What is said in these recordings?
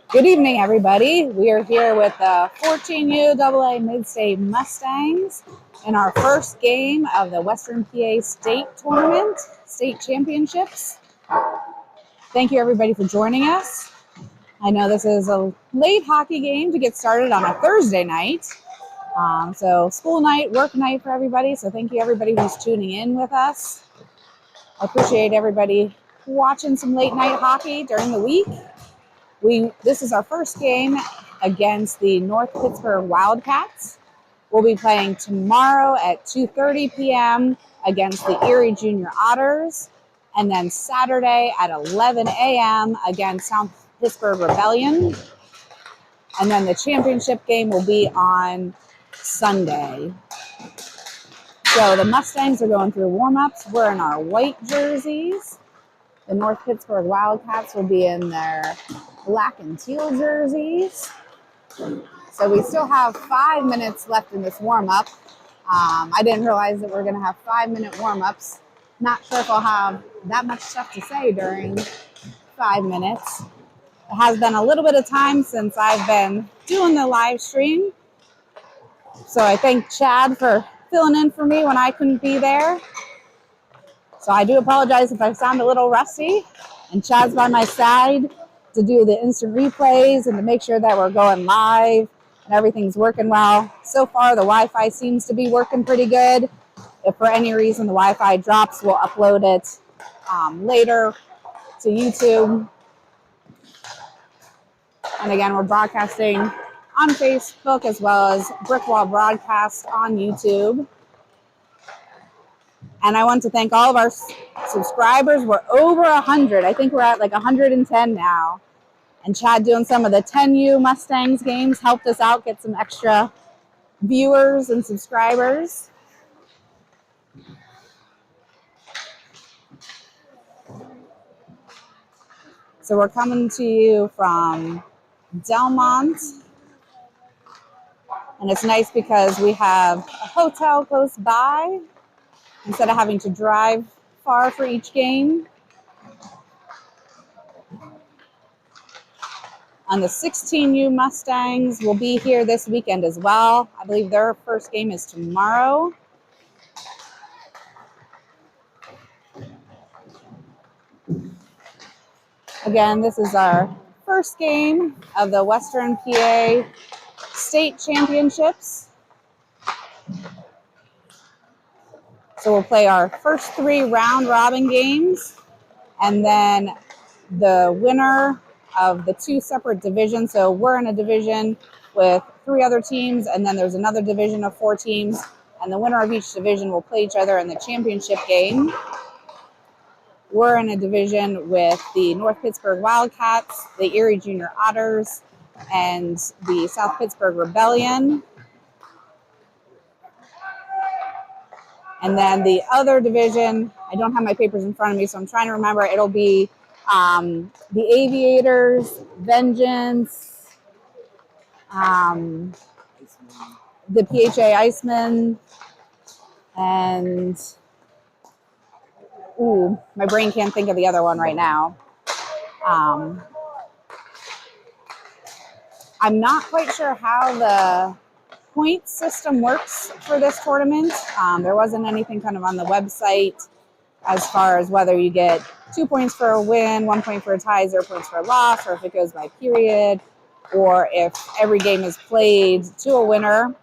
Good evening, everybody. We are here with the 14U AA Mid-State Mustangs in our first game of the Western PA State Tournament, State Championships. Thank you, everybody, for joining us. I know this is a late hockey game to get started on a Thursday night. So school night, work night for everybody. So thank you, everybody who's tuning in with us. I appreciate everybody watching some late night hockey during the week. This is our first game against the North Pittsburgh Wildcats. We'll be playing tomorrow at 2:30 p.m. against the Erie Junior Otters, and then Saturday at 11 a.m. against South Pittsburgh Rebellion. And then the championship game will be on Sunday. So the Mustangs are going through warm-ups. We're in our white jerseys. The North Pittsburgh Wildcats will be in their black and teal jerseys. So we still have 5 minutes left in this warm-up. I didn't realize that we're going to have 5-minute warm-ups. Not sure if I'll have that much stuff to say during 5 minutes. It has been a little bit of time since I've been doing the live stream. So I thank Chad for filling in for me when I couldn't be there. So I do apologize if I sound a little rusty. And Chad's by my side to do the instant replays and to make sure that we're going live and everything's working well. So far, the Wi-Fi seems to be working pretty good. If for any reason the Wi-Fi drops, we'll upload it later to YouTube. And again, we're broadcasting on Facebook as well as Brickwall Broadcast on YouTube. And I want to thank all of our subscribers. We're over 100. I think we're at like 110 now. And Chad doing some of the 10U Mustangs games helped us out, get some extra viewers and subscribers. So we're coming to you from Delmont. And it's nice because we have a hotel close by instead of having to drive far for each game. And the 16U Mustangs will be here this weekend as well. I believe their first game is tomorrow. Again, this is our first game of the Western PA State Championships. So we'll play our first 3 round-robin games, and then the winner of the 2 separate divisions. So we're in a division with 3 other teams, and then there's another division of 4 teams, and the winner of each division will play each other in the championship game. We're in a division with the North Pittsburgh Wildcats, the Erie Junior Otters, and the South Pittsburgh Rebellion. And then the other division, I don't have my papers in front of me, so I'm trying to remember. It'll be the Aviators, Vengeance, the PHA Icemen, and my brain can't think of the other one right now. I'm not quite sure how the point system works for this tournament. There wasn't anything kind of on the website as far as whether you get 2 points for a win, 1 point for a tie, 0 points for a loss, or if it goes by period, or if every game is played to a winner.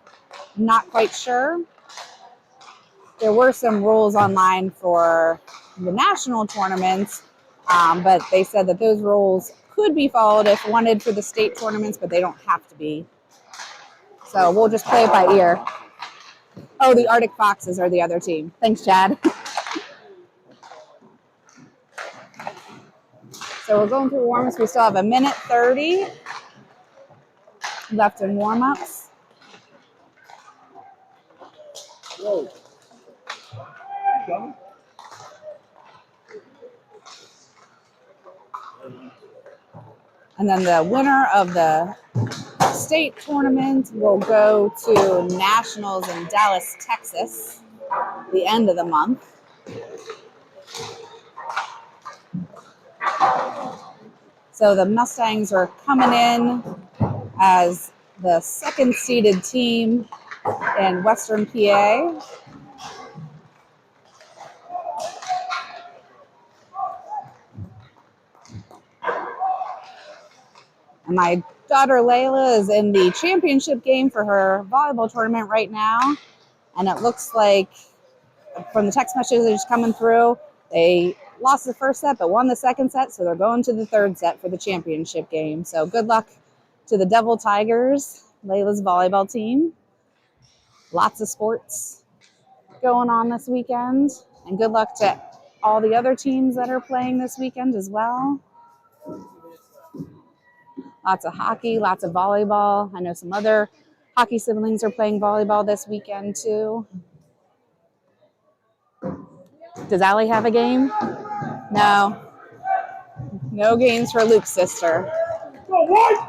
Not quite sure. There were some rules online for the national tournaments, but they said that those rules could be followed if wanted for the state tournaments, but they don't have to be. So we'll just play it by ear. Oh, the Arctic Foxes are the other team. Thanks, Chad. So we're going through warm-ups. We still have 1:30 left in warm-ups. Whoa. And then the winner of the state tournament will go to nationals in Dallas, Texas, the end of the month. So the Mustangs are coming in as the second seeded team in Western PA. And my daughter Layla is in the championship game for her volleyball tournament right now. And it looks like from the text messages coming through, they lost the first set but won the second set, so they're going to the third set for the championship game. So good luck to the Devil Tigers, Layla's volleyball team. Lots of sports going on this weekend, and good luck to all the other teams that are playing this weekend as well. Lots of hockey, lots of volleyball. I know some other hockey siblings are playing volleyball this weekend too. Does Allie have a game? No. No games for Luke's sister.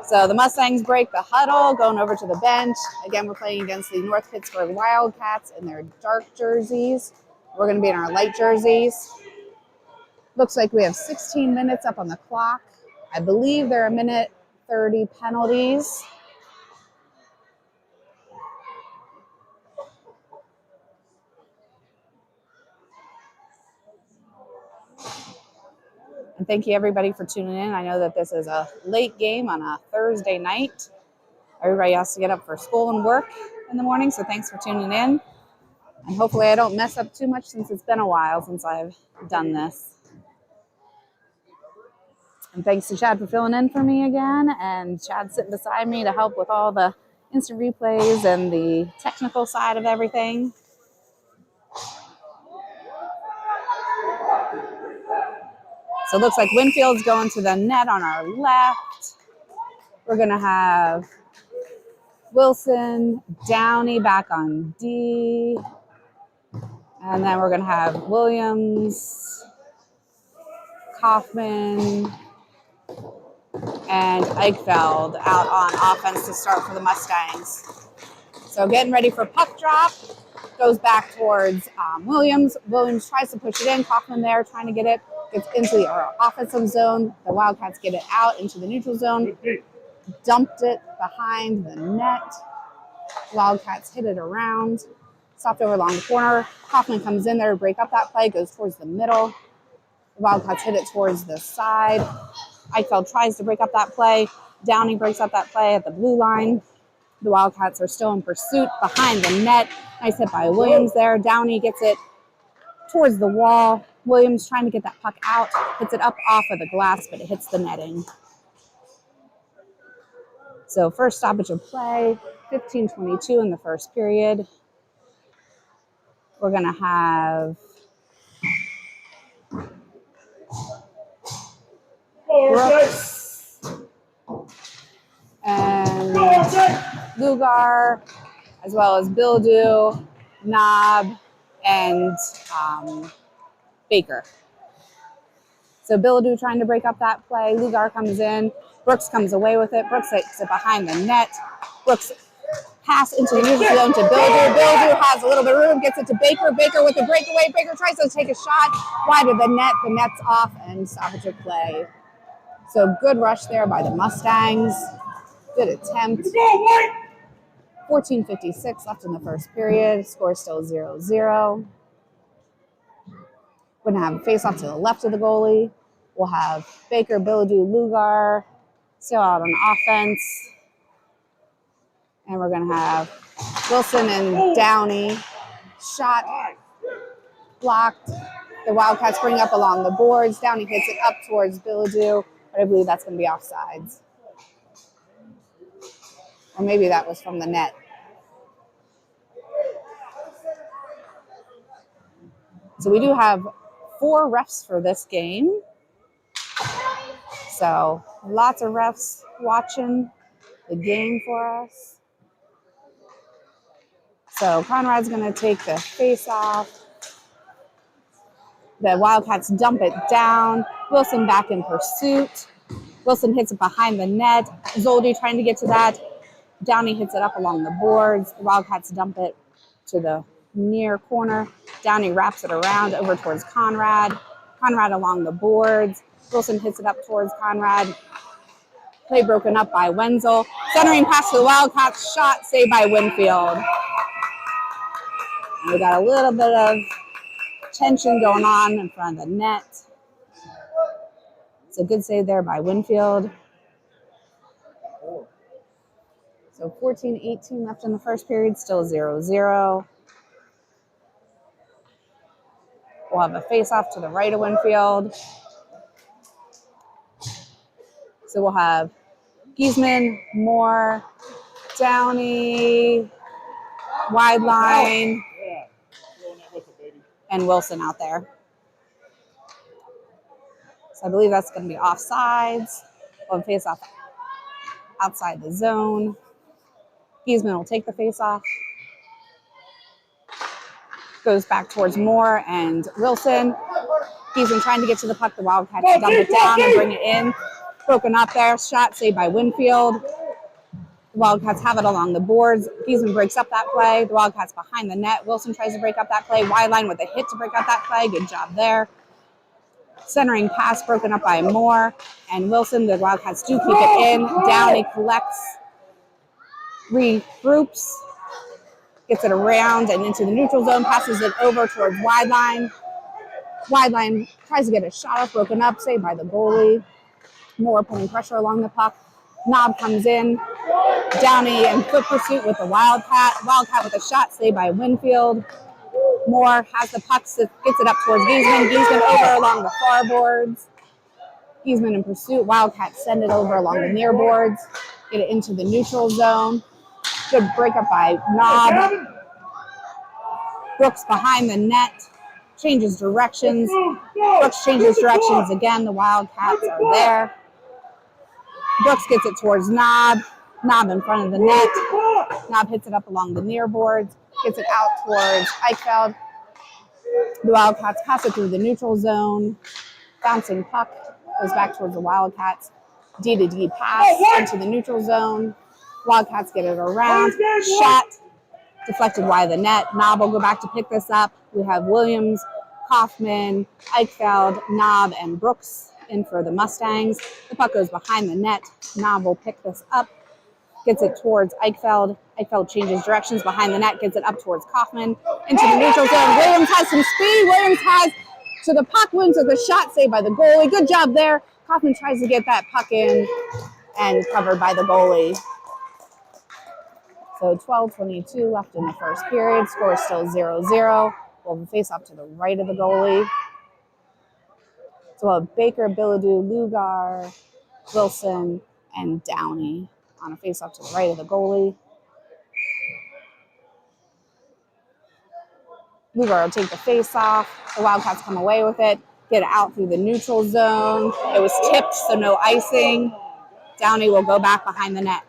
So the Mustangs break the huddle, going over to the bench. Again, we're playing against the North Pittsburgh Wildcats in their dark jerseys. We're going to be in our light jerseys. Looks like we have 16 minutes up on the clock. I believe there are 1:30 penalties. And thank you everybody for tuning in. I know that this is a late game on a Thursday night. Everybody has to get up for school and work in the morning, so thanks for tuning in. And hopefully I don't mess up too much since it's been a while since I've done this. And thanks to Chad for filling in for me again. And Chad's sitting beside me to help with all the instant replays and the technical side of everything. So it looks like Winfield's going to the net on our left. We're going to have Wilson, Downey back on D. And then we're going to have Williams, Kaufman, and Eichfeld out on offense to start for the Mustangs. So getting ready for puck drop. Goes back towards Williams. Williams tries to push it in. Kaufman there trying to get it. Gets into the offensive zone. The Wildcats get it out into the neutral zone. Dumped it behind the net. Wildcats hit it around. Stopped over along the corner. Kaufman comes in there to break up that play. Goes towards the middle. The Wildcats hit it towards the side. Eichfeld tries to break up that play. Downey breaks up that play at the blue line. The Wildcats are still in pursuit behind the net. Nice hit by Williams there. Downey gets it towards the wall. Williams trying to get that puck out. Hits it up off of the glass, but it hits the netting. So first stoppage of play, 15:22 in the first period. We're going to have Brooks and Lugar, as well as Bildu, Knob, and Baker. So Bildu trying to break up that play. Lugar comes in. Brooks comes away with it. Brooks hits it behind the net. Brooks pass into the neutral zone to Bildu. Bildu has a little bit of room, gets it to Baker. Baker with the breakaway. Baker tries to take a shot wide of the net. The net's off and stoppage of play. So good rush there by the Mustangs. Good attempt. 14:56 left in the first period. Score still 0-0. We're going to have a face-off to the left of the goalie. We'll have Baker, Bildu, Lugar still out on offense. And we're going to have Wilson and Downey. Shot blocked. The Wildcats bring up along the boards. Downey hits it up towards Bildu, but I believe that's going to be offsides. Or maybe that was from the net. So we do have 4 refs for this game. So lots of refs watching the game for us. So Conrad's going to take the face off. The Wildcats dump it down. Wilson back in pursuit. Wilson hits it behind the net. Zoldi trying to get to that. Downey hits it up along the boards. The Wildcats dump it to the near corner. Downey wraps it around over towards Conrad. Conrad along the boards. Wilson hits it up towards Conrad. Play broken up by Wenzel. Centering pass to the Wildcats. Shot saved by Winfield. And we got a little bit of tension going on in front of the net. It's a good save there by Winfield. So 14-18 left in the first period, still 0-0. We'll have a face-off to the right of Winfield. So we'll have Giesman, Moore, Downey, wide line, and Wilson out there. So I believe that's going to be offsides. We'll have face-off outside the zone. Giesman will take the face-off. Goes back towards Moore and Wilson. Giesman trying to get to the puck. The Wildcats dump it down and bring it in. Broken up there. Shot saved by Winfield. The Wildcats have it along the boards. Giesman breaks up that play. The Wildcats behind the net. Wilson tries to break up that play. Wide line with a hit to break up that play. Good job there. Centering pass broken up by Moore and Wilson. The Wildcats do keep it in. Downey collects, regroups, gets it around and into the neutral zone, passes it over towards wide line. Wide line tries to get a shot off, broken up, saved by the goalie. Moore putting pressure along the puck. Knob comes in. Downey in foot pursuit with the Wildcat. Wildcat with a shot, saved by Winfield. Moore has the puck, gets it up towards Giesman. Giesman over along the far boards. Giesman in pursuit. Wildcats send it over along the near boards. Get it into the neutral zone. Good breakup by Knob. Brooks behind the net. Changes directions. Brooks changes directions again. The Wildcats are there. Brooks gets it towards Knob. Knob in front of the net. Knob hits it up along the near boards. Gets it out towards Eichfeld. The Wildcats pass it through the neutral zone. Bouncing puck goes back towards the Wildcats. D-to-D pass into the neutral zone. Wildcats get it around. Shot deflected wide of the net. Knob will go back to pick this up. We have Williams, Kaufman, Eichfeld, Knob, and Brooks in for the Mustangs. The puck goes behind the net. Knob will pick this up. Gets it towards Eichfeld. Eichfeld changes directions behind the net, gets it up towards Kaufman into the neutral zone. Williams has some speed. Williams has to the puck. Williams with a shot saved by the goalie. Good job there. Kaufman tries to get that puck in and covered by the goalie. So 12:22 left in the first period. Score is still 0-0. We'll have a face-off to the right of the goalie. So we'll have Baker, Bilodeau, Lugar, Wilson, and Downey on a face-off to the right of the goalie. Lugar will take the face-off. The Wildcats come away with it. Get it out through the neutral zone. It was tipped, so no icing. Downey will go back behind the net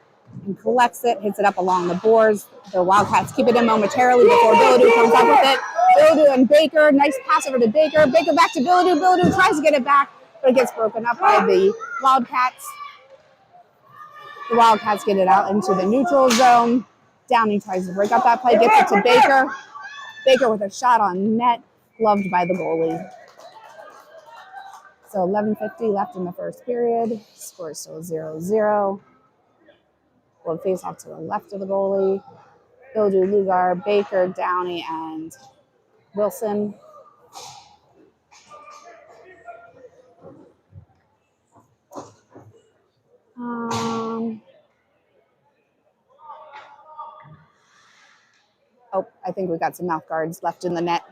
and collects it, hits it up along the boards. The Wildcats keep it in momentarily before Bilodeau comes up with it. Bilodeau and Baker, nice pass over to Baker. Baker back to Bilodeau. Bilodeau tries to get it back, but it gets broken up by the Wildcats. The Wildcats get it out into the neutral zone. Downey tries to break up that play, gets it to Baker. Baker with a shot on net, gloved by the goalie. So 11:50 left in the first period. Score is still 0-0. We'll face off to the left of the goalie. Bilodeau, Lugar, Baker, Downey, and Wilson. Oh, I think we got some mouth guards left in the net.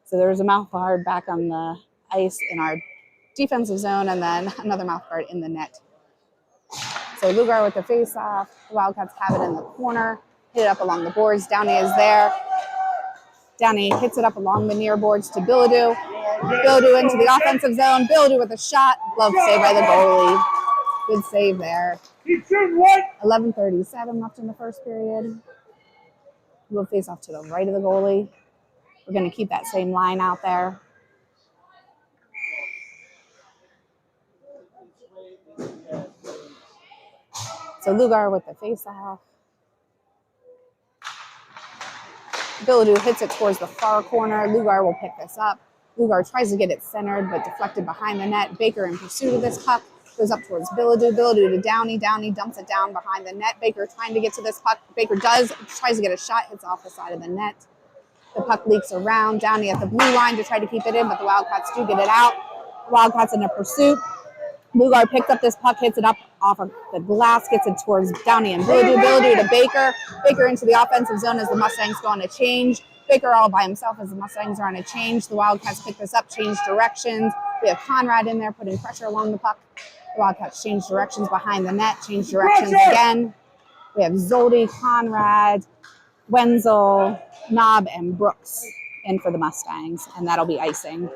So there was a mouth guard back on the ice in our defensive zone, and then another mouth guard in the net. So Lugar with the face-off. The Wildcats have it in the corner. Hit it up along the boards. Downey is there. Downey hits it up along the near boards to Bilodeau. Bilodeau into the offensive zone. Bilodeau with a shot. Glove save by the goalie. Good save there. 11:37 left in the first period. We'll face off to the right of the goalie. We're going to keep that same line out there. So Lugar with the face-off. Bilodeau hits it towards the far corner. Lugar will pick this up. Lugar tries to get it centered, but deflected behind the net. Baker in pursuit of this puck. Goes up towards Billadoo. Billadoo to Downey. Downey dumps it down behind the net. Baker trying to get to this puck. Baker tries to get a shot, hits off the side of the net. The puck leaks around. Downey at the blue line to try to keep it in, but the Wildcats do get it out. The Wildcats in a pursuit. Blue guard picks up this puck, hits it up off of the glass, gets it towards Downey and Billadoo. Billadoo to Baker. Baker into the offensive zone as the Mustangs go on a change. Baker all by himself as the Mustangs are on a change. The Wildcats pick this up, change directions. We have Conrad in there putting pressure along the puck. The Wildcats change directions behind the net, change directions again. We have Zoldy, Conrad, Wenzel, Knob, and Brooks in for the Mustangs, and that'll be icing.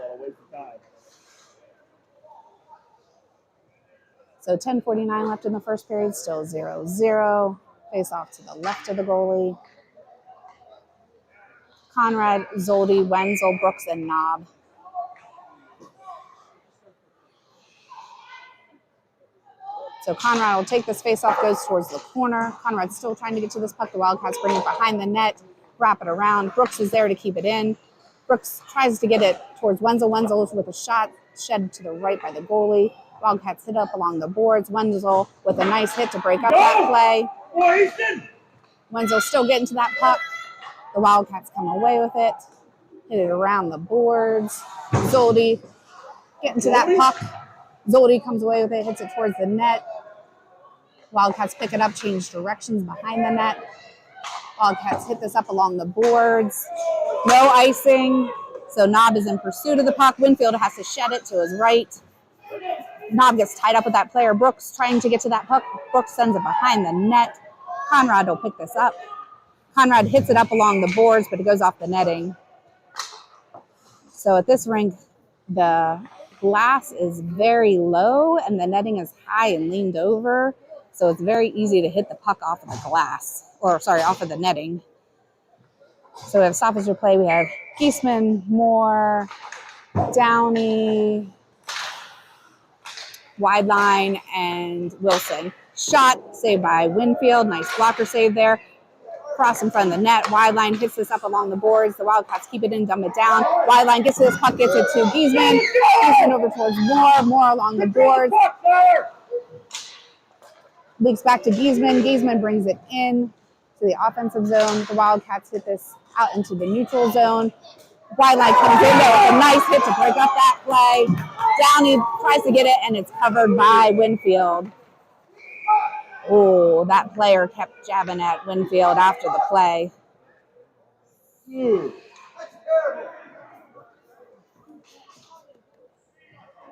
So 10:49 left in the first period, still 0-0. Face off to the left of the goalie. Conrad, Zoldy, Wenzel, Brooks, and Knob. So Conrad will take this face-off, goes towards the corner. Conrad's still trying to get to this puck. The Wildcats bring it behind the net, wrap it around. Brooks is there to keep it in. Brooks tries to get it towards Wenzel. Wenzel with a shot shed to the right by the goalie. Wildcats hit up along the boards. Wenzel with a nice hit to break up that play. Wenzel still getting to that puck. The Wildcats come away with it. Hit it around the boards. Zoldy getting to that puck. Zoldy comes away with it, hits it towards the net. Wildcats pick it up, change directions behind the net. Wildcats hit this up along the boards. No icing. So Knob is in pursuit of the puck. Winfield has to shed it to his right. Knob gets tied up with that player. Brooks trying to get to that puck. Brooks sends it behind the net. Conrad will pick this up. Conrad hits it up along the boards, but it goes off the netting. So at this rink, the glass is very low and the netting is high and leaned over. So it's very easy to hit the puck off of the glass, off of the netting. So we have stoppage of play. We have Geisman, Moore, Downey, wide line, and Wilson. Shot saved by Winfield. Nice blocker save there. Cross in front of the net. Wide line hits this up along the boards. The Wildcats keep it in, dump it down. Wide line gets to this puck, gets it to Geisman. Geisman over towards Moore. Moore along the boards. Leaks back to Geisman. Geisman brings it in to the offensive zone. The Wildcats hit this out into the neutral zone. Wide line comes in there with a nice hit to break up that play. Downey tries to get it, and it's covered by Winfield. Oh, that player kept jabbing at Winfield after the play.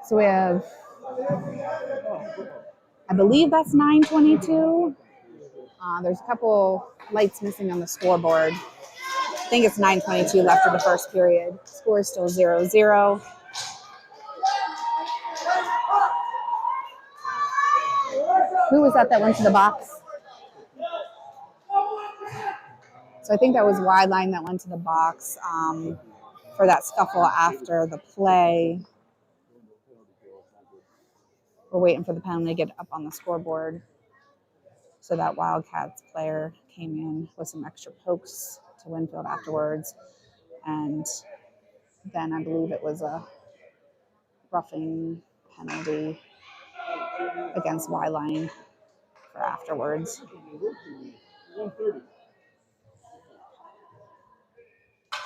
So we have, I believe that's 9:22. There's a couple lights missing on the scoreboard. I think it's 9:22 left of the first period. Score is still 0-0. Who was that went to the box? So I think that was wide line that went to the box for that scuffle after the play. We're waiting for the penalty to get up on the scoreboard. So that Wildcats player came in with some extra pokes to Winfield afterwards. And then I believe it was a roughing penalty against Y-Line for afterwards.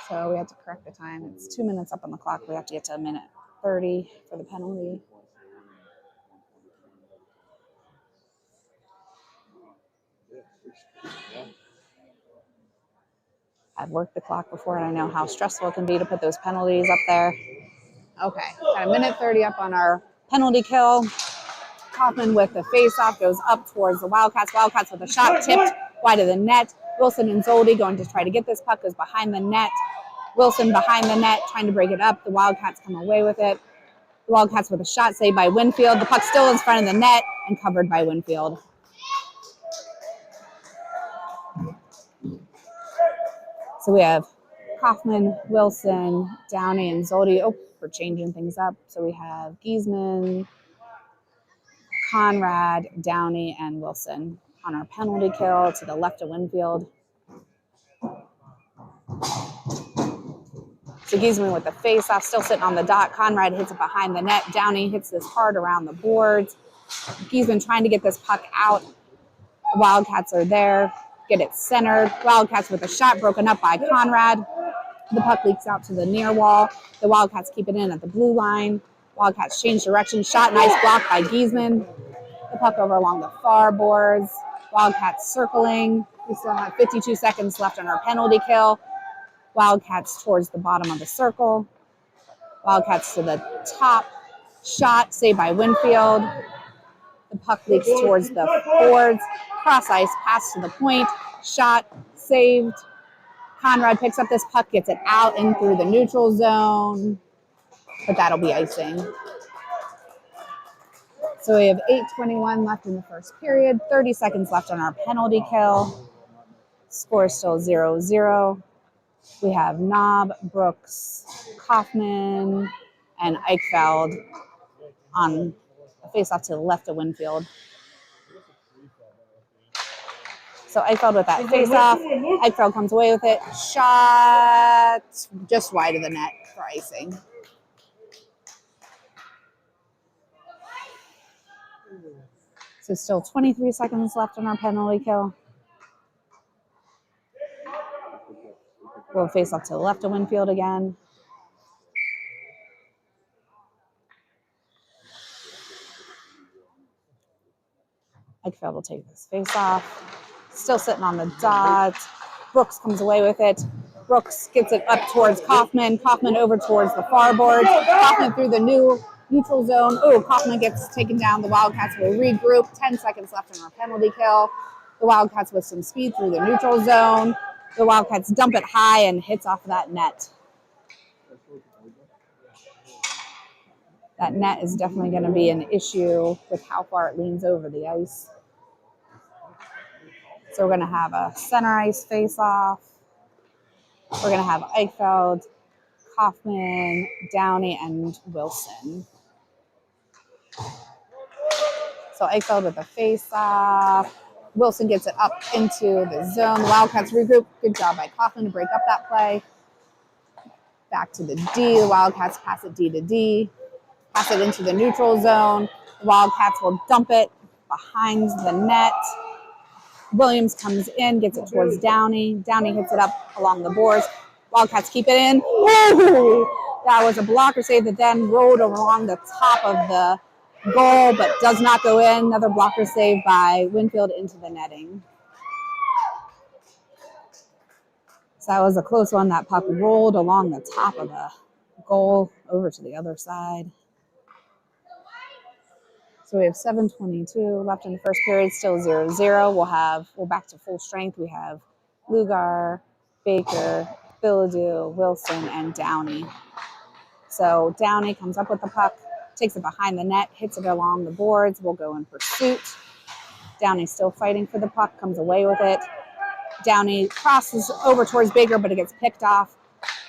So we have to correct the time. It's 2 minutes up on the clock. We have to get to 1:30 for the penalty. I've worked the clock before and I know how stressful it can be to put those penalties up there. Okay, got 1:30 up on our penalty kill. Kaufman with the face-off goes up towards the Wildcats. Wildcats with a shot tipped wide of the net. Wilson and Zoldy going to try to get this puck, goes behind the net. Wilson behind the net trying to break it up. The Wildcats come away with it. The Wildcats with a shot saved by Winfield. The puck still in front of the net and covered by Winfield. So we have Kaufman, Wilson, Downey, and Zoldy. Oh, we're changing things up. So we have Geisman, Conrad, Downey, and Wilson on our penalty kill to the left of Winfield. So Geisman with the face-off, still sitting on the dot. Conrad hits it behind the net. Downey hits this hard around the boards. Giesman trying to get this puck out. The Wildcats are there. Get it centered. Wildcats with a shot broken up by Conrad. The puck leaks out to the near wall. The Wildcats keep it in at the blue line. Wildcats change direction. Shot, nice block by Giesman. The puck over along the far boards. Wildcats circling. We still have 52 seconds left on our penalty kill. Wildcats towards the bottom of the circle. Wildcats to the top. Shot, saved by Winfield. The puck leaks towards the boards. Cross ice, pass to the point. Shot, saved. Conrad picks up this puck, gets it out and through the neutral zone. But that'll be icing. So we have 8:21 left in the first period. 30 seconds left on our penalty kill. Score is still 0-0. We have Knob, Brooks, Kaufman, and Eichfeld on a face-off to the left of Winfield. So Eichfeld with that face-off. Eichfeld comes away with it. Shot just wide of the net for icing. So still 23 seconds left on our penalty kill. We'll face off to the left of Winfield again. Eichfeld will take this face off. Still sitting on the dot. Brooks comes away with it. Brooks gets it up towards Kaufman. Kaufman over towards the far board. Kaufman through the neutral zone. Oh, Kaufman gets taken down. The Wildcats will regroup. 10 seconds left on our penalty kill. The Wildcats with some speed through the neutral zone. The Wildcats dump it high and hits off that net. That net is definitely going to be an issue with how far it leans over the ice. So we're going to have a center ice face-off. We're going to have Eichfeld, Kaufman, Downey, and Wilson. So Eichfeld with a face-off. Wilson gets it up into the zone. The Wildcats regroup. Good job by Kaufman to break up that play. Back to the D. The Wildcats pass it D to D. Pass it into the neutral zone. The Wildcats will dump it behind the net. Williams comes in, gets it towards Downey. Downey hits it up along the boards. Wildcats keep it in. Woo! That was a blocker save that then rolled along the top of the goal, but does not go in. Another blocker save by Winfield into the netting. So that was a close one. That puck rolled along the top of the goal over to the other side. So we have 7:22 left in the first period, still 0-0. We're back to full strength. We have Lugar, Baker, Billadu, Wilson, and Downey. So Downey comes up with the puck, takes it behind the net, hits it along the boards. We'll go in pursuit. Downey still fighting for the puck, comes away with it. Downey crosses over towards Baker, but it gets picked off.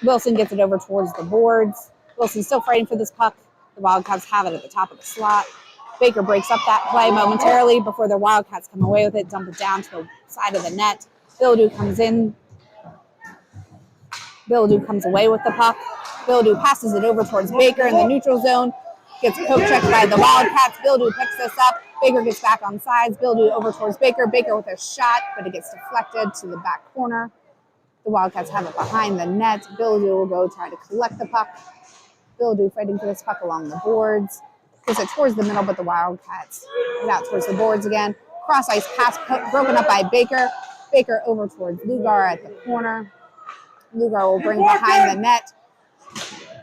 Wilson gets it over towards the boards. Wilson still fighting for this puck. The Wildcats have it at the top of the slot. Baker breaks up that play momentarily before the Wildcats come away with it, dump it down to the side of the net. Billadu comes in. Billadu comes away with the puck. Billadu passes it over towards Baker in the neutral zone. Gets poke checked by the Wildcats. Billadu picks this up. Baker gets back on sides. Billadu over towards Baker. Baker with a shot, but it gets deflected to the back corner. The Wildcats have it behind the net. Billadu will go try to collect the puck. Billadu fighting for this puck along the boards. Gets it towards the middle, but the Wildcats get out towards the boards again. Cross ice pass broken up by Baker. Baker over towards Lugar at the corner. Lugar will bring behind the net.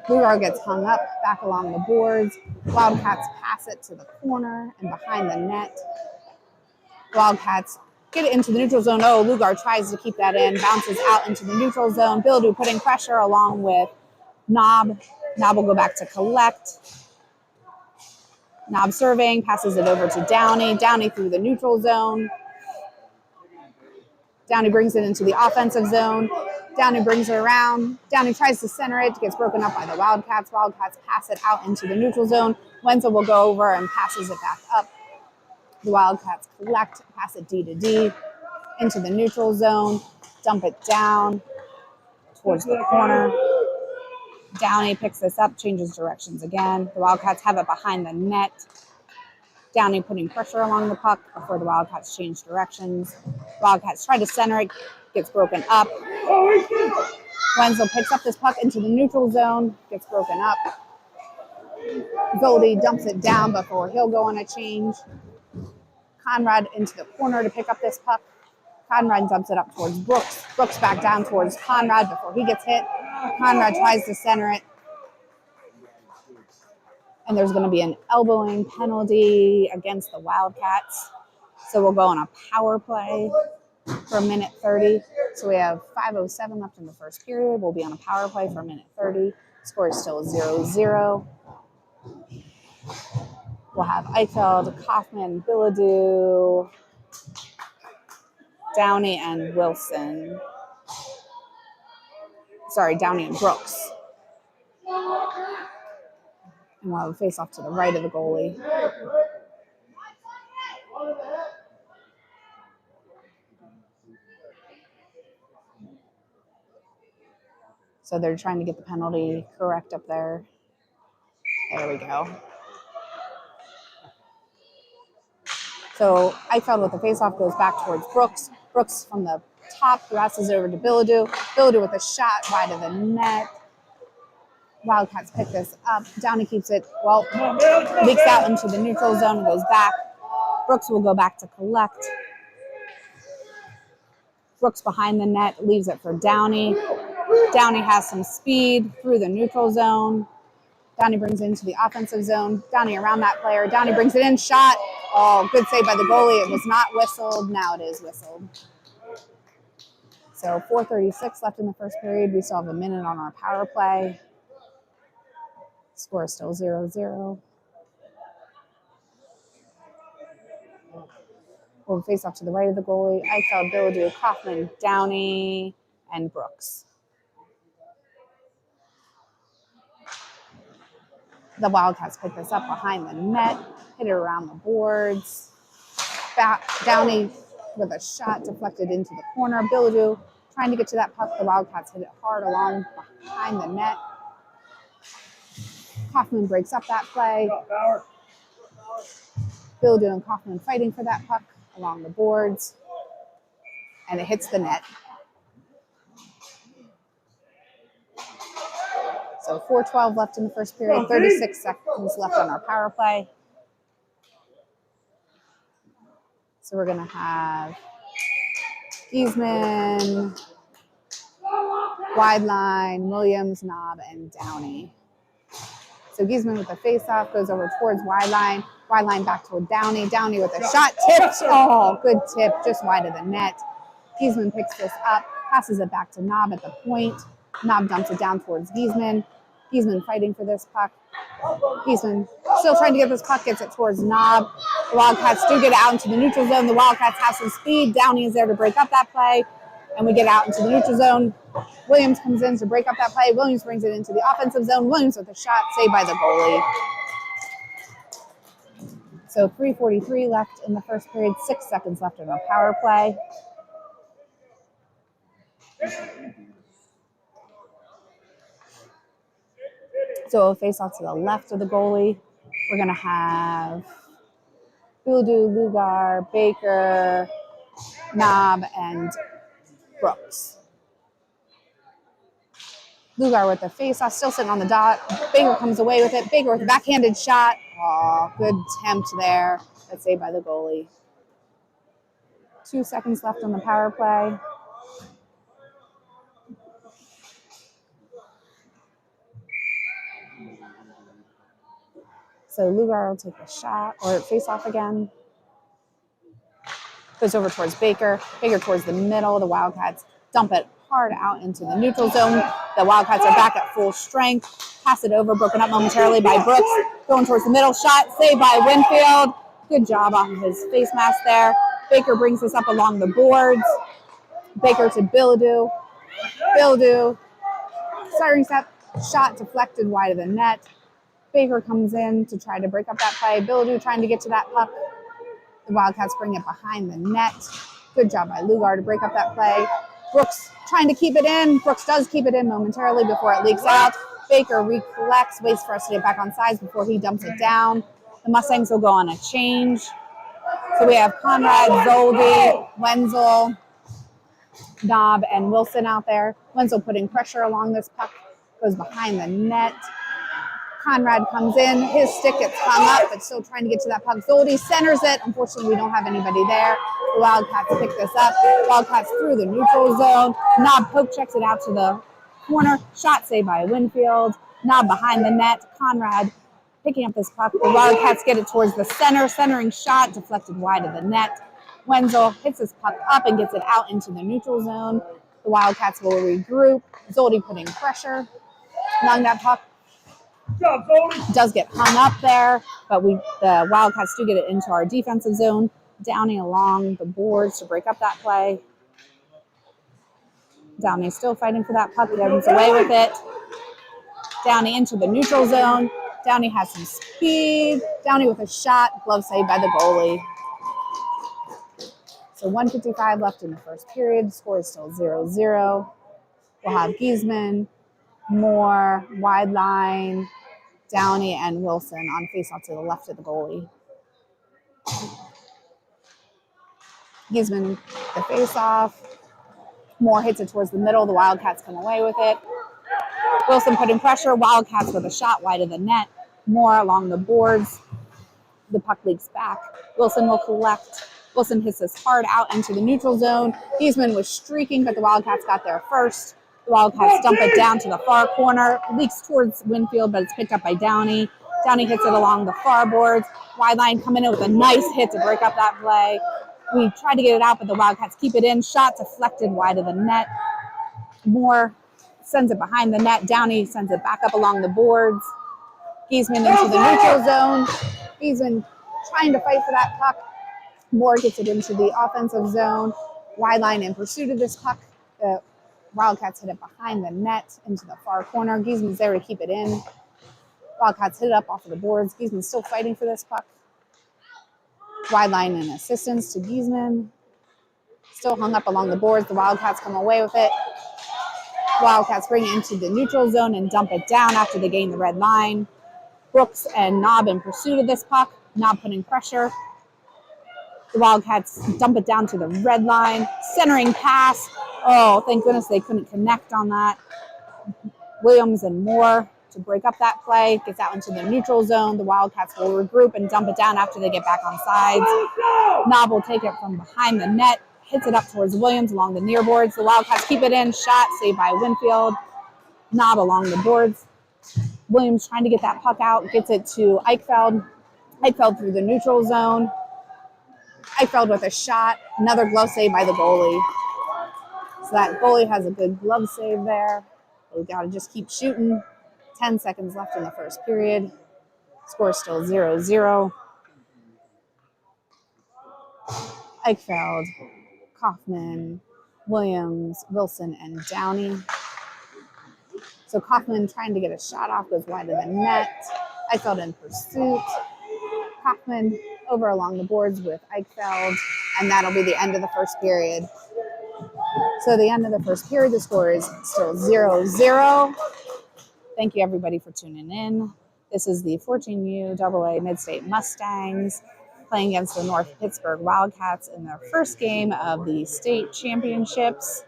Lugar gets hung up back along the boards. Wildcats pass it to the corner and behind the net. Wildcats get it into the neutral zone. Oh, Lugar tries to keep that in, bounces out into the neutral zone. Billadu putting pressure along with Knob. Knob will go back to collect. Knob surveying, passes it over to Downey. Downey through the neutral zone. Downey brings it into the offensive zone. Downey brings it around. Downey tries to center it. Gets broken up by the Wildcats. Wildcats pass it out into the neutral zone. Wenzel will go over and passes it back up. The Wildcats collect, pass it D to D into the neutral zone. Dump it down towards the corner. Downey picks this up, changes directions again. The Wildcats have it behind the net. Downey putting pressure along the puck before the Wildcats change directions. Wildcats try to center it, gets broken up. Wenzel picks up this puck into the neutral zone, gets broken up. Goldie dumps it down before he'll go on a change. Conrad into the corner to pick up this puck. Conrad dumps it up towards Brooks. Brooks back down towards Conrad before he gets hit. Conrad tries to center it. And there's going to be an elbowing penalty against the Wildcats. So we'll go on a power play for a minute 30. So we have 5:07 left in the first period. We'll be on a power play for a minute 30. Score is still 0-0. We'll have Eichfeld, Kaufman, Bilodeau, Downey, and Wilson. Sorry, Downey and Brooks. And we'll have a face-off to the right of the goalie. So they're trying to get the penalty correct up there. There we go. So Eichfeld with the faceoff goes back towards Brooks. Brooks from the top passes over to Bilodeau. Bilodeau with a shot wide of the net. Wildcats pick this up. Downey keeps it, leaks out into the neutral zone and goes back. Brooks will go back to collect. Brooks behind the net, leaves it for Downey. Downey has some speed through the neutral zone. Downey brings it into the offensive zone. Downey around that player. Downey brings it in, shot. Oh, good save by the goalie. It was not whistled. Now it is whistled. So 4:36 left in the first period. We still have a minute on our power play. Score is still 0-0. We'll face off to the right of the goalie. Eichfeld, Bilodeau, Kaufman, Downey, and Brooks. The Wildcats pick this up behind the net, hit it around the boards. Downey with a shot deflected into the corner. Bilodeau trying to get to that puck. The Wildcats hit it hard along behind the net. Kaufman breaks up that play. Bilodeau and Kaufman fighting for that puck along the boards. And it hits the net. So 4:12 left in the first period, 36 seconds left on our power play. So we're going to have Giesman, wide line, Williams, Knob, and Downey. So Giesman with the face-off goes over towards wide line back toward Downey. Downey with a shot, tipped. Oh, good tip, just wide of the net. Giesman picks this up, passes it back to Knob at the point. Knob dumps it down towards Giesman. Giesman fighting for this puck. Giesman still trying to get this puck, gets it towards Knob. The Wildcats do get out into the neutral zone. The Wildcats have some speed. Downey is there to break up that play. And we get out into the neutral zone. Williams comes in to break up that play. Williams brings it into the offensive zone. Williams with a shot, saved by the goalie. So 3:43 left in the first period, 6 seconds left in our power play. So a face-off to the left of the goalie. We're going to have Bilodeau, Lugar, Baker, Knob, and Brooks. Lugar with the face-off, still sitting on the dot. Baker comes away with it. Baker with a backhanded shot. Oh, good attempt there. That's saved by the goalie. 2 seconds left on the power play. So Lugar will take a shot, or face off again. Goes over towards Baker. Baker towards the middle. The Wildcats dump it hard out into the neutral zone. The Wildcats are back at full strength. Pass it over, broken up momentarily by Brooks. Going towards the middle, shot saved by Winfield. Good job off of his face mask there. Baker brings this up along the boards. Baker to Bilodeau. Bilodeau, siren step, shot deflected wide of the net. Baker comes in to try to break up that play. Bilodeau trying to get to that puck. The Wildcats bring it behind the net. Good job by Lugar to break up that play. Brooks trying to keep it in. Brooks does keep it in momentarily before it leaks out. Baker recollects, waits for us to get back on sides before he dumps it down. The Mustangs will go on a change. So we have Conrad, Zoldi, Wenzel, Knob, and Wilson out there. Wenzel putting pressure along this puck, goes behind the net. Conrad comes in, his stick gets hung up, but still trying to get to that puck. Zoldi centers it. Unfortunately, we don't have anybody there. The Wildcats pick this up. Wildcats through the neutral zone. Knob poke checks it out to the corner. Shot saved by Winfield. Knob behind the net. Conrad picking up this puck. The Wildcats get it towards the center. Centering shot deflected wide of the net. Wenzel hits his puck up and gets it out into the neutral zone. The Wildcats will regroup. Zoldi putting pressure along that puck. Does get hung up there, but the Wildcats do get it into our defensive zone. Downey along the boards to break up that play. Downey still fighting for that puck. Gets away with it. Downey into the neutral zone. Downey has some speed. Downey with a shot. Glove saved by the goalie. So 1:55 left in the first period. Score is still 0-0. We'll have Giesman, Moore, wide line, Downey, and Wilson on faceoff to the left of the goalie. Giesman, the faceoff. Moore hits it towards the middle. The Wildcats come away with it. Wilson putting pressure. Wildcats with a shot wide of the net. Moore along the boards. The puck leaks back. Wilson will collect. Wilson hits this hard out into the neutral zone. Giesman was streaking, but the Wildcats got there first. The Wildcats dump it down to the far corner. It leaks towards Winfield, but it's picked up by Downey. Downey hits it along the far boards. Wide line coming in with a nice hit to break up that play. We tried to get it out, but the Wildcats keep it in. Shot deflected wide of the net. Moore sends it behind the net. Downey sends it back up along the boards. Giesman into the neutral zone. Giesman trying to fight for that puck. Moore gets it into the offensive zone. Wide line in pursuit of this puck. The Wildcats hit it behind the net into the far corner. Giesman's there to keep it in. Wildcats hit it up off of the boards. Giesman's still fighting for this puck. Wide line and assistance to Giesman. Still hung up along the boards. The Wildcats come away with it. Wildcats bring it into the neutral zone and dump it down after they gain the red line. Brooks and Knob in pursuit of this puck. Knob putting pressure. The Wildcats dump it down to the red line. Centering pass. Oh, thank goodness they couldn't connect on that. Williams and Moore to break up that play. Gets out into the neutral zone. The Wildcats will regroup and dump it down after they get back on sides. Knob will take it from behind the net. Hits it up towards Williams along the near boards. The Wildcats keep it in. Shot saved by Winfield. Knob along the boards. Williams trying to get that puck out. Gets it to Eichfeld. Eichfeld through the neutral zone. Eichfeld with a shot. Another glove save by the goalie. So that goalie has a good glove save there. We've got to just keep shooting. 10 seconds left in the first period. Score still 0-0. Eichfeld, Kaufman, Williams, Wilson, and Downey. So Kaufman trying to get a shot off, goes wide of the net. Eichfeld in pursuit. Kaufman over along the boards with Eichfeld, and that'll be the end of the first period. So the end of the first period, the score is still 0-0. Thank you, everybody, for tuning in. This is the 14U AA Mid-State Mustangs playing against the North Pittsburgh Wildcats in their first game of the state championships.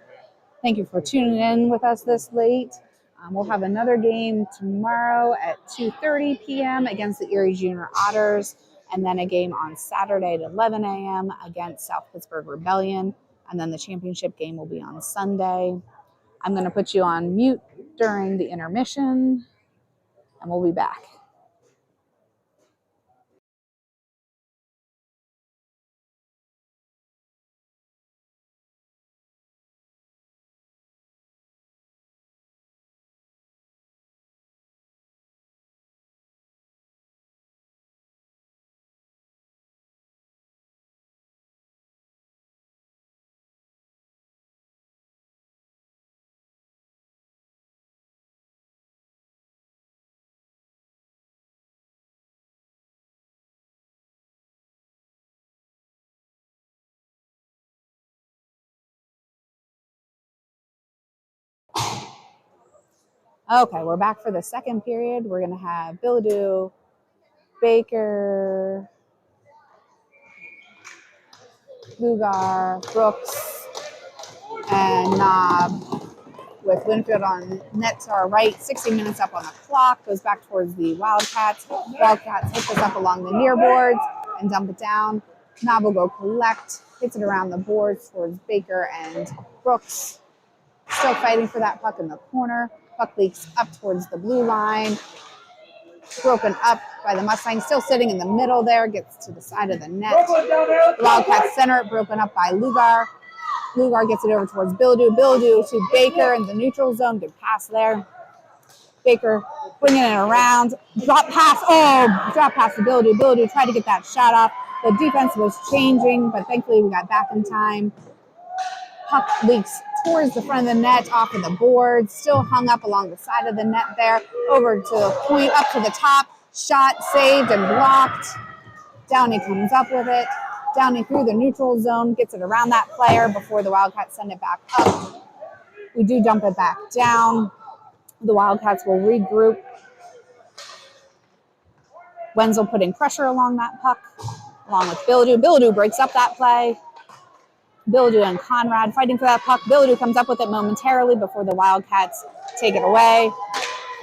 Thank you for tuning in with us this late. We'll have another game tomorrow at 2:30 p.m. against the Erie Junior Otters, and then a game on Saturday at 11 a.m. against South Pittsburgh Rebellion, and then the championship game will be on Sunday. I'm going to put you on mute during the intermission, and we'll be back. Okay, we're back for the second period. We're going to have Bilodeau, Baker, Lugar, Brooks, and Knob with Winfield on net to our right. 60 minutes up on the clock. Goes back towards the Wildcats. Wildcats hit this up along the near boards and dump it down. Knob will go collect. Hits it around the boards towards Baker and Brooks. Still fighting for that puck in the corner. Puck leaks up towards the blue line. Broken up by the Mustangs. Still sitting in the middle there. Gets to the side of the net. The Wildcats center it. Broken up by Lugar. Lugar gets it over towards Bildu. Bildu to Baker in the neutral zone. Good pass there. Baker bringing it around. Drop pass. Oh, drop pass to Bildu. Bildu tried to get that shot off. The defense was changing, but thankfully we got back in time. Puck leaks towards the front of the net, off of the board. Still hung up along the side of the net there. Over to the point, up to the top. Shot saved and blocked. Downey comes up with it. Downey through the neutral zone, gets it around that player before the Wildcats send it back up. We do dump it back down. The Wildcats will regroup. Wenzel putting pressure along that puck, along with Bildu. Bildu breaks up that play. Bildu and Conrad fighting for that puck. Bildu comes up with it momentarily before the Wildcats take it away.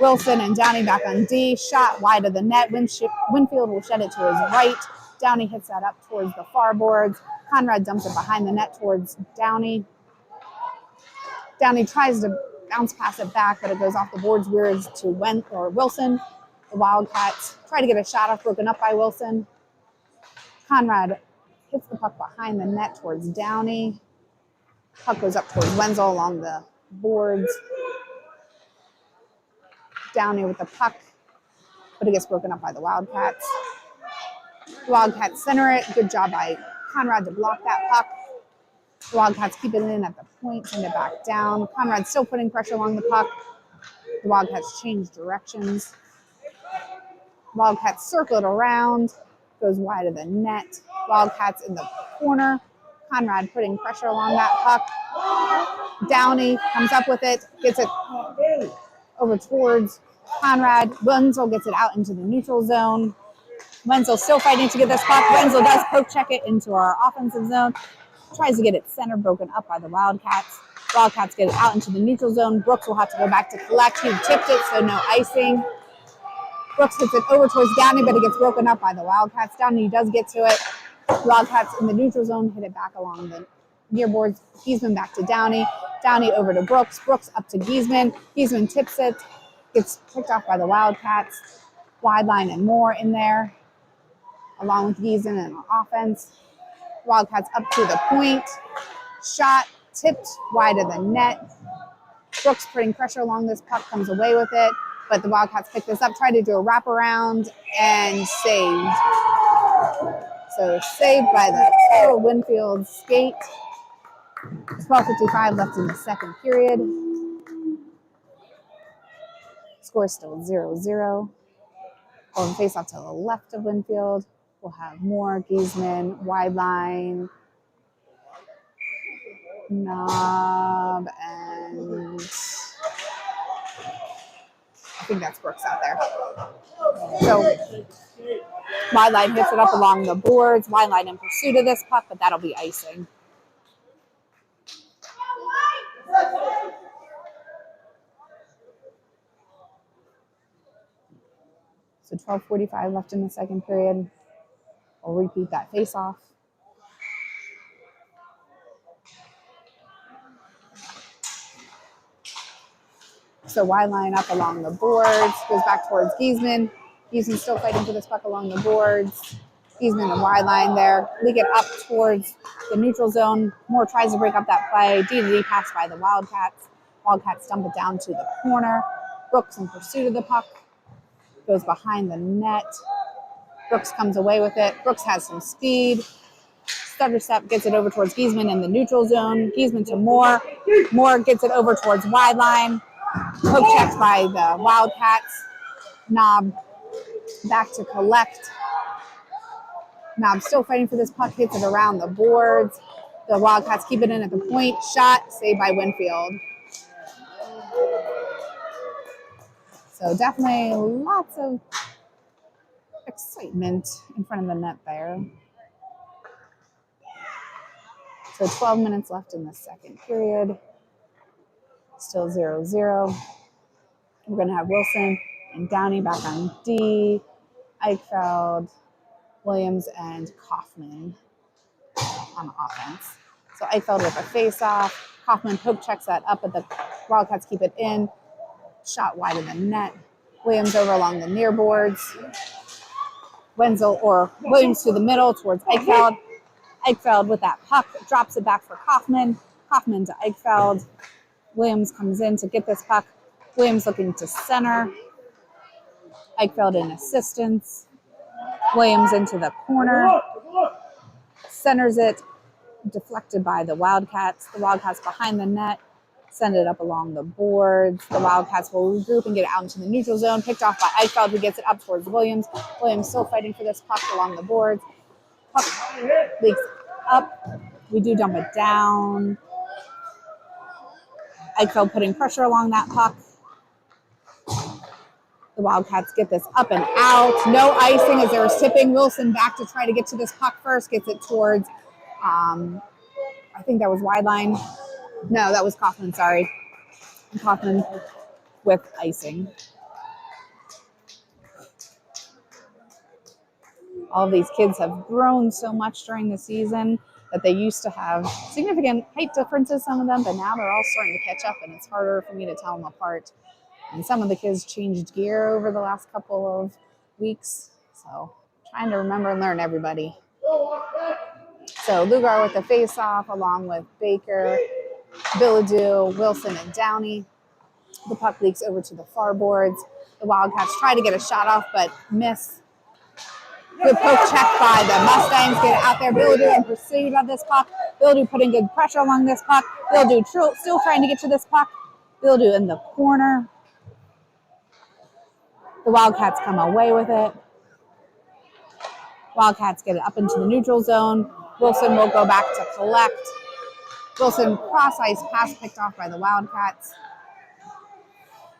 Wilson and Downey back on D. Shot wide of the net. Winfield will shed it to his right. Downey hits that up towards the far boards. Conrad dumps it behind the net towards Downey. Downey tries to bounce pass it back, but it goes off the boards, weirds to Wilson. The Wildcats try to get a shot off, broken up by Wilson. Conrad hits the puck behind the net towards Downey. Puck goes up towards Wenzel along the boards. Downey with the puck, but it gets broken up by the Wildcats. The Wildcats center it. Good job by Conrad to block that puck. The Wildcats keep it in at the point, send it back down. Conrad still putting pressure along the puck. The Wildcats change directions. Wildcats circle it around. Goes wide of the net. Wildcats in the corner. Conrad putting pressure along that puck. Downey comes up with it. Gets it over towards Conrad. Wenzel gets it out into the neutral zone. Wenzel still fighting to get this puck. Wenzel does poke check it into our offensive zone. Tries to get it center, broken up by the Wildcats. Wildcats get it out into the neutral zone. Brooks will have to go back to collect. He tipped it, so no icing. Brooks hits it over towards Downey, but it gets broken up by the Wildcats. Downey does get to it. Wildcats in the neutral zone hit it back along the near boards. Giesman back to Downey. Downey over to Brooks. Brooks up to Giesman. Giesman tips it. Gets picked off by the Wildcats. Wide line and more in there, along with Giesman and offense. Wildcats up to the point. Shot tipped wide of the net. Brooks putting pressure along this puck, comes away with it, but the Wildcats pick this up, try to do a wraparound, and saved. So saved by the Taylor Winfield skate. 12:55 left in the second period. Score still 0-0. Going face off to the left of Winfield. We'll have more Giesman, wide line, Knob, and I think that's Brooks out there. So wide line hits it up along the boards. Wide line in pursuit of this puck, but that'll be icing. So 12:45 left in the second period. We'll repeat that face-off. So wide line up along the boards, goes back towards Giesman. Giesman still fighting for this puck along the boards. Giesman and wide line there. Leak it up towards the neutral zone. Moore tries to break up that play. D-to-D pass by the Wildcats. Wildcats dump it down to the corner. Brooks in pursuit of the puck. Goes behind the net. Brooks comes away with it. Brooks has some speed. Stutter step, gets it over towards Giesman in the neutral zone. Giesman to Moore. Moore gets it over towards wide line. Poke checked by the Wildcats. Knob back to collect. Knob still fighting for this puck. Hits it around the boards. The Wildcats keep it in at the point. Shot saved by Winfield. So definitely lots of excitement in front of the net there. So 12 minutes left in the second period. Still 0-0. We're going to have Wilson and Downey back on D, Eichfeld, Williams, and Kaufman on offense. So Eichfeld with a face-off. Kaufman poke checks that up, but the Wildcats keep it in. Shot wide of the net. Williams over along the near boards. Williams to the middle towards Eichfeld. Eichfeld with that puck drops it back for Kaufman. Kaufman to Eichfeld. Williams comes in to get this puck. Williams looking to center. Eichfeld in assistance. Williams into the corner. Centers it. Deflected by the Wildcats. The Wildcats behind the net. Send it up along the boards. The Wildcats will regroup and get it out into the neutral zone. Picked off by Eichfeld, who gets it up towards Williams. Williams still fighting for this puck along the boards. Puck leaks up. We do dump it down. Eichfeld putting pressure along that puck. The Wildcats get this up and out. No icing as there was tipping. Wilson back to try to get to this puck first. Gets it towards, I think that was wide line. No, that was Kaufman, sorry. Kaufman with icing. All of these kids have grown so much during the season that they used to have significant height differences, some of them, but now they're all starting to catch up, and it's harder for me to tell them apart. And some of the kids changed gear over the last couple of weeks, so trying to remember and learn everybody. So Lugar with the face-off along with Baker, Billadu, Wilson, and Downey. The puck leaks over to the far boards. The Wildcats try to get a shot off, but miss. Good poke check by the Mustangs. Get it out there. Billadu in pursuit of this puck. Billadu putting good pressure along this puck. Billadu still trying to get to this puck. Billadu in the corner. The Wildcats come away with it. Wildcats get it up into the neutral zone. Wilson will go back to collect. Wilson cross-ice pass picked off by the Wildcats.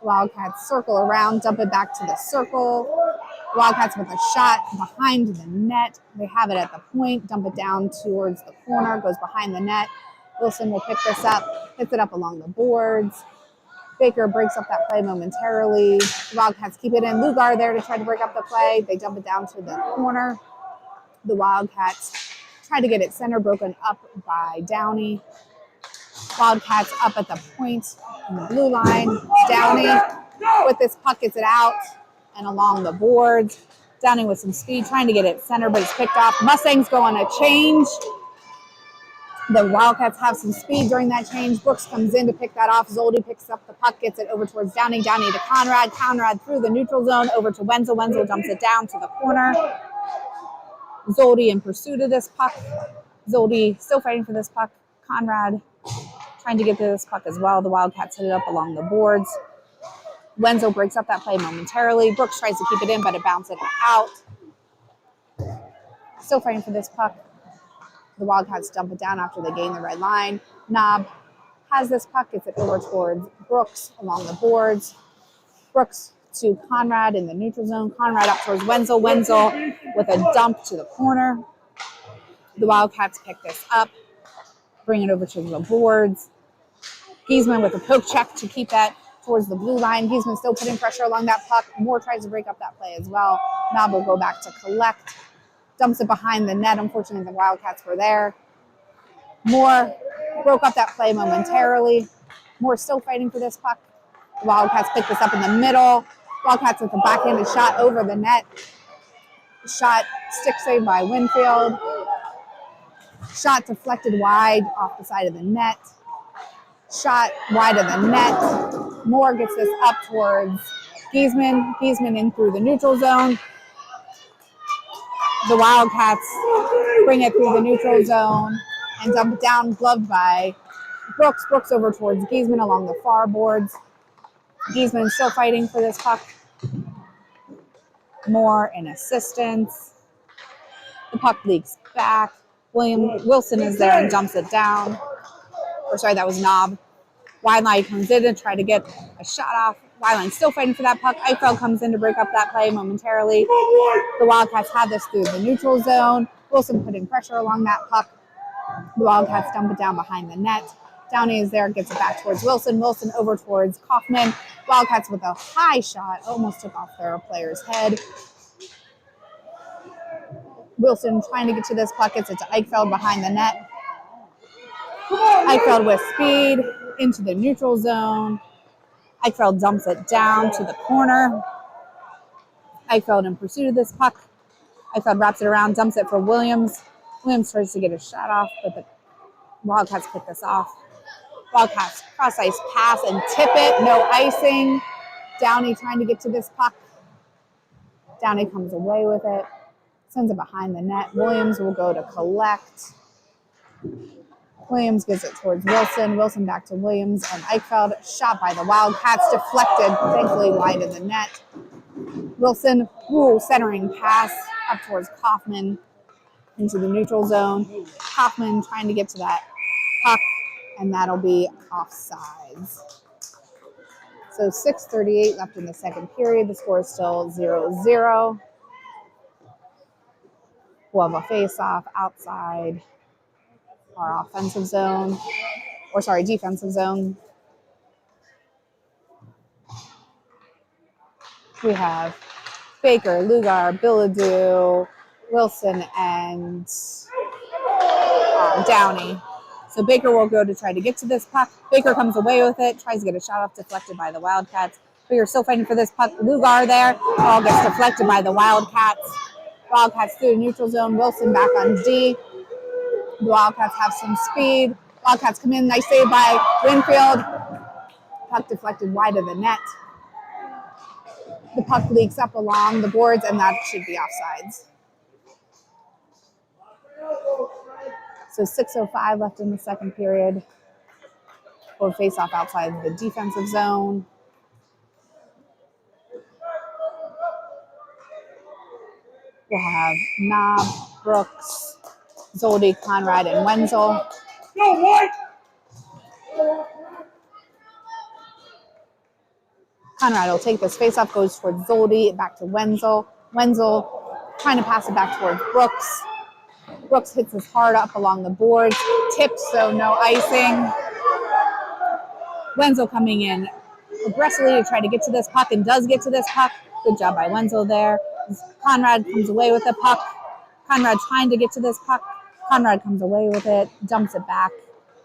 Wildcats circle around, dump it back to the circle. Wildcats with a shot behind the net. They have it at the point, dump it down towards the corner, goes behind the net. Wilson will pick this up, hits it up along the boards. Baker breaks up that play momentarily. The Wildcats keep it in. Lugar there to try to break up the play. They dump it down to the corner. The Wildcats try to get it center, broken up by Downey. Wildcats up at the point in the blue line. Downey with this puck gets it out and along the boards. Downey with some speed, trying to get it center, but it's picked off. Mustangs go on a change. The Wildcats have some speed during that change. Brooks comes in to pick that off. Zoldi picks up the puck, gets it over towards Downey. Downey to Conrad. Conrad through the neutral zone over to Wenzel. Wenzel dumps it down to the corner. Zoldi in pursuit of this puck. Zoldi still fighting for this puck. Conrad trying to get to this puck as well. The Wildcats hit it up along the boards. Wenzel breaks up that play momentarily. Brooks tries to keep it in, but it bounces out. Still fighting for this puck. The Wildcats dump it down after they gain the red line. Knob has this puck, gets it over towards Brooks along the boards. Brooks to Conrad in the neutral zone. Conrad up towards Wenzel. Wenzel with a dump to the corner. The Wildcats pick this up, bring it over to the boards. Giesman with a poke check to keep that towards the blue line. Giesman still putting pressure along that puck. Moore tries to break up that play as well. Knob will go back to collect. Dumps it behind the net. Unfortunately, the Wildcats were there. Moore broke up that play momentarily. Moore still fighting for this puck. The Wildcats pick this up in the middle. Wildcats with a backhanded shot over the net. Shot stick saved by Winfield. Shot deflected wide off the side of the net. Shot wide of the net. Moore gets this up towards Giesman. Giesman in through the neutral zone. The Wildcats bring it through the neutral zone and dump it down, gloved by Brooks. Brooks over towards Giesman along the far boards. Giesman still fighting for this puck. Moore in assistance. The puck leaks back. Wilson is there and dumps it down. Or sorry, that was Knob. Wide line comes in and try to get a shot off. Wyland's still fighting for that puck. Eichfeld comes in to break up that play momentarily. The Wildcats have this through the neutral zone. Wilson putting pressure along that puck. The Wildcats dump it down behind the net. Downey is there, gets it back towards Wilson. Wilson over towards Kaufman. Wildcats with a high shot, almost took off their player's head. Wilson trying to get to this puck, gets it to Eichfeld behind the net. Eichfeld with speed into the neutral zone. Eichfeld dumps it down to the corner. Eichfeld in pursuit of this puck. Eichfeld wraps it around, dumps it for Williams. Williams tries to get a shot off, but the Wildcats pick this off. Wildcats cross ice pass and tip it, no icing. Downey trying to get to this puck. Downey comes away with it, sends it behind the net. Williams will go to collect. Williams gives it towards Wilson. Wilson back to Williams and Eichfeld. Shot by the Wildcats, deflected, thankfully wide of the net. Wilson, centering pass up towards Kaufman into the neutral zone. Kaufman trying to get to that puck, and that'll be offsides. So 6:38 left in the second period. The score is still 0-0. We'll have a face-off outside our defensive zone. We have Baker, Lugar, Bilodeau, Wilson, and Downey. So Baker will go to try to get to this puck. Baker comes away with it, tries to get a shot off, deflected by the Wildcats. Baker still fighting for this puck. Lugar there, all gets deflected by the Wildcats. Wildcats through the neutral zone. Wilson back on D. The Wildcats have some speed. Wildcats come in, nice save by Winfield. Puck deflected wide of the net. The puck leaks up along the boards, and that should be offsides. So 6:05 left in the second period. We'll face off outside the defensive zone. We'll have Knob, Brooks, Zoldy, Conrad, and Wenzel. Conrad will take this face-off, goes towards Zoldy, back to Wenzel. Wenzel trying to pass it back towards Brooks. Brooks hits his hard up along the boards, tips, so no icing. Wenzel coming in aggressively to try to get to this puck and does get to this puck. Good job by Wenzel there. Conrad comes away with the puck. Conrad trying to get to this puck. Conrad comes away with it, dumps it back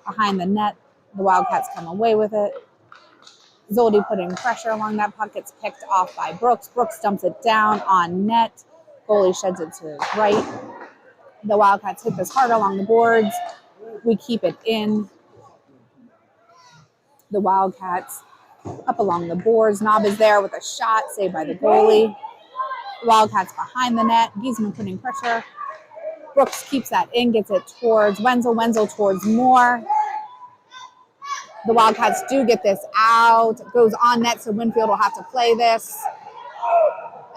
behind the net. The Wildcats come away with it. Zoldy putting pressure along that puck, gets picked off by Brooks. Brooks dumps it down on net. Goalie sheds it to his right. The Wildcats hit this hard along the boards. We keep it in. The Wildcats up along the boards. Knob is there with a shot, saved by the goalie. The Wildcats behind the net. Giesman putting pressure. Brooks keeps that in, gets it towards Wenzel. Wenzel towards Moore. The Wildcats do get this out. It goes on net, so Winfield will have to play this.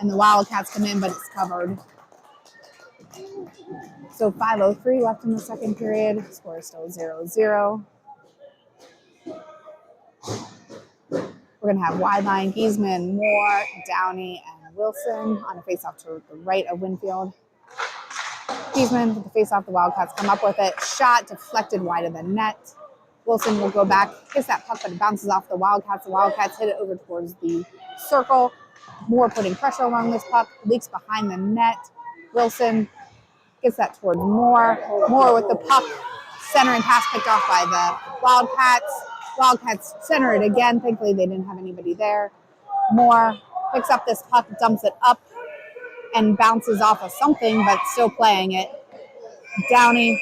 And the Wildcats come in, but it's covered. So 5:03 left in the second period. Score is still 0-0. We're going to have wide line, Giesman, Moore, Downey, and Wilson on a face-off to the right of Winfield. Giesman with the face-off, the Wildcats come up with it. Shot deflected wide of the net. Wilson will go back, hits that puck, but it bounces off the Wildcats. The Wildcats hit it over towards the circle. Moore putting pressure along this puck, leaks behind the net. Wilson gets that towards Moore. Moore with the puck, centering pass picked off by the Wildcats. Wildcats center it again. Thankfully, they didn't have anybody there. Moore picks up this puck, dumps it up, and bounces off of something, but still playing it. Downey.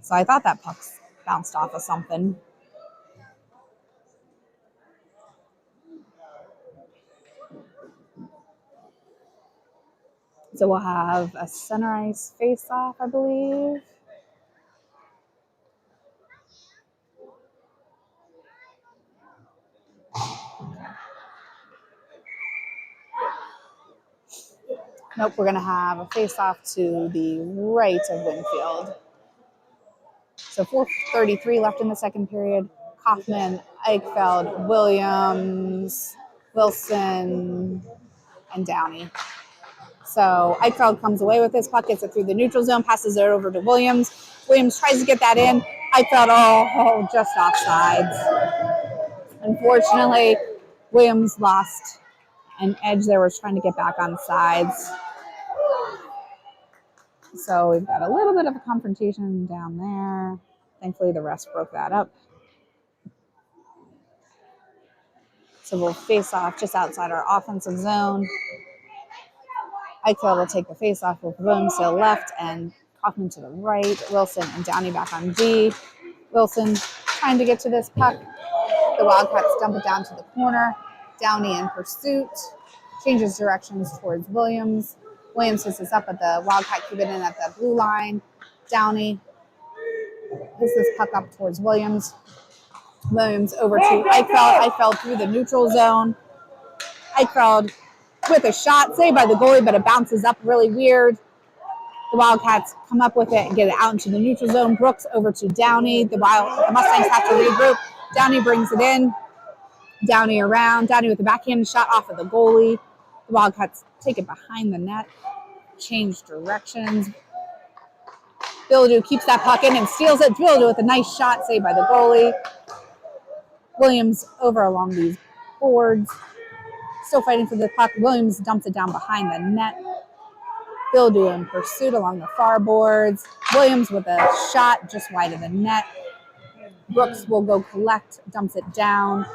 So I thought that puck bounced off of something. So we'll have a center ice face-off, I believe. Nope, we're going to have a face-off to the right of Winfield. So 4:33 left in the second period. Kaufman, Eichfeld, Williams, Wilson, and Downey. So Eichfeld comes away with this puck, gets it through the neutral zone, passes it over to Williams. Williams tries to get that in. Eichfeld, just offsides. Unfortunately, Williams lost an edge there, was trying to get back on sides. So we've got a little bit of a confrontation down there. Thankfully, the refs broke that up. So we'll face off just outside our offensive zone. Eichfeld will take the face off with Williams to the left and Kaufman to the right. Wilson and Downey back on D. Wilson trying to get to this puck. The Wildcats dump it down to the corner. Downey in pursuit. Changes directions towards Williams. Williams hits this up, but the Wildcat keep it in at the blue line. Downey hits this puck up towards Williams. Williams over to Eichfeld. Eichfeld through the neutral zone. Eichfeld with a shot saved by the goalie, but it bounces up really weird. The Wildcats come up with it and get it out into the neutral zone. Brooks over to Downey. The Mustangs have to regroup. Downey brings it in. Downey around. Downey with a backhand shot off of the goalie. The Wildcats take it behind the net. Change directions. Bilodeau keeps that puck in and steals it. Bilodeau with a nice shot saved by the goalie. Williams over along these boards. Still fighting for the puck. Williams dumps it down behind the net. Bilodeau in pursuit along the far boards. Williams with a shot just wide of the net. Brooks will go collect, dumps it down.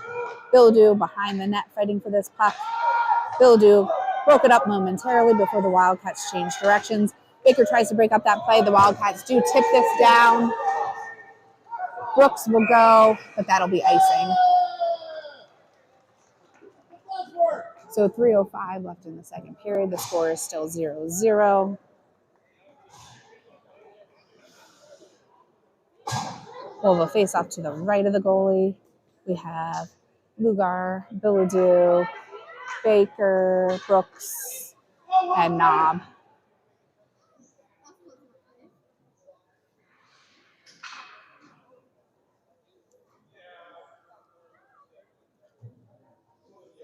Bilodeau behind the net fighting for this puck. Bilodeau broke it up momentarily before the Wildcats changed directions. Baker tries to break up that play. The Wildcats do tip this down. Brooks will go, but that'll be icing. So 3:05 left in the second period. The score is still 0-0. We'll have a face-off to the right of the goalie. We have Lugar, Bilodeau, Baker, Brooks, and Knob.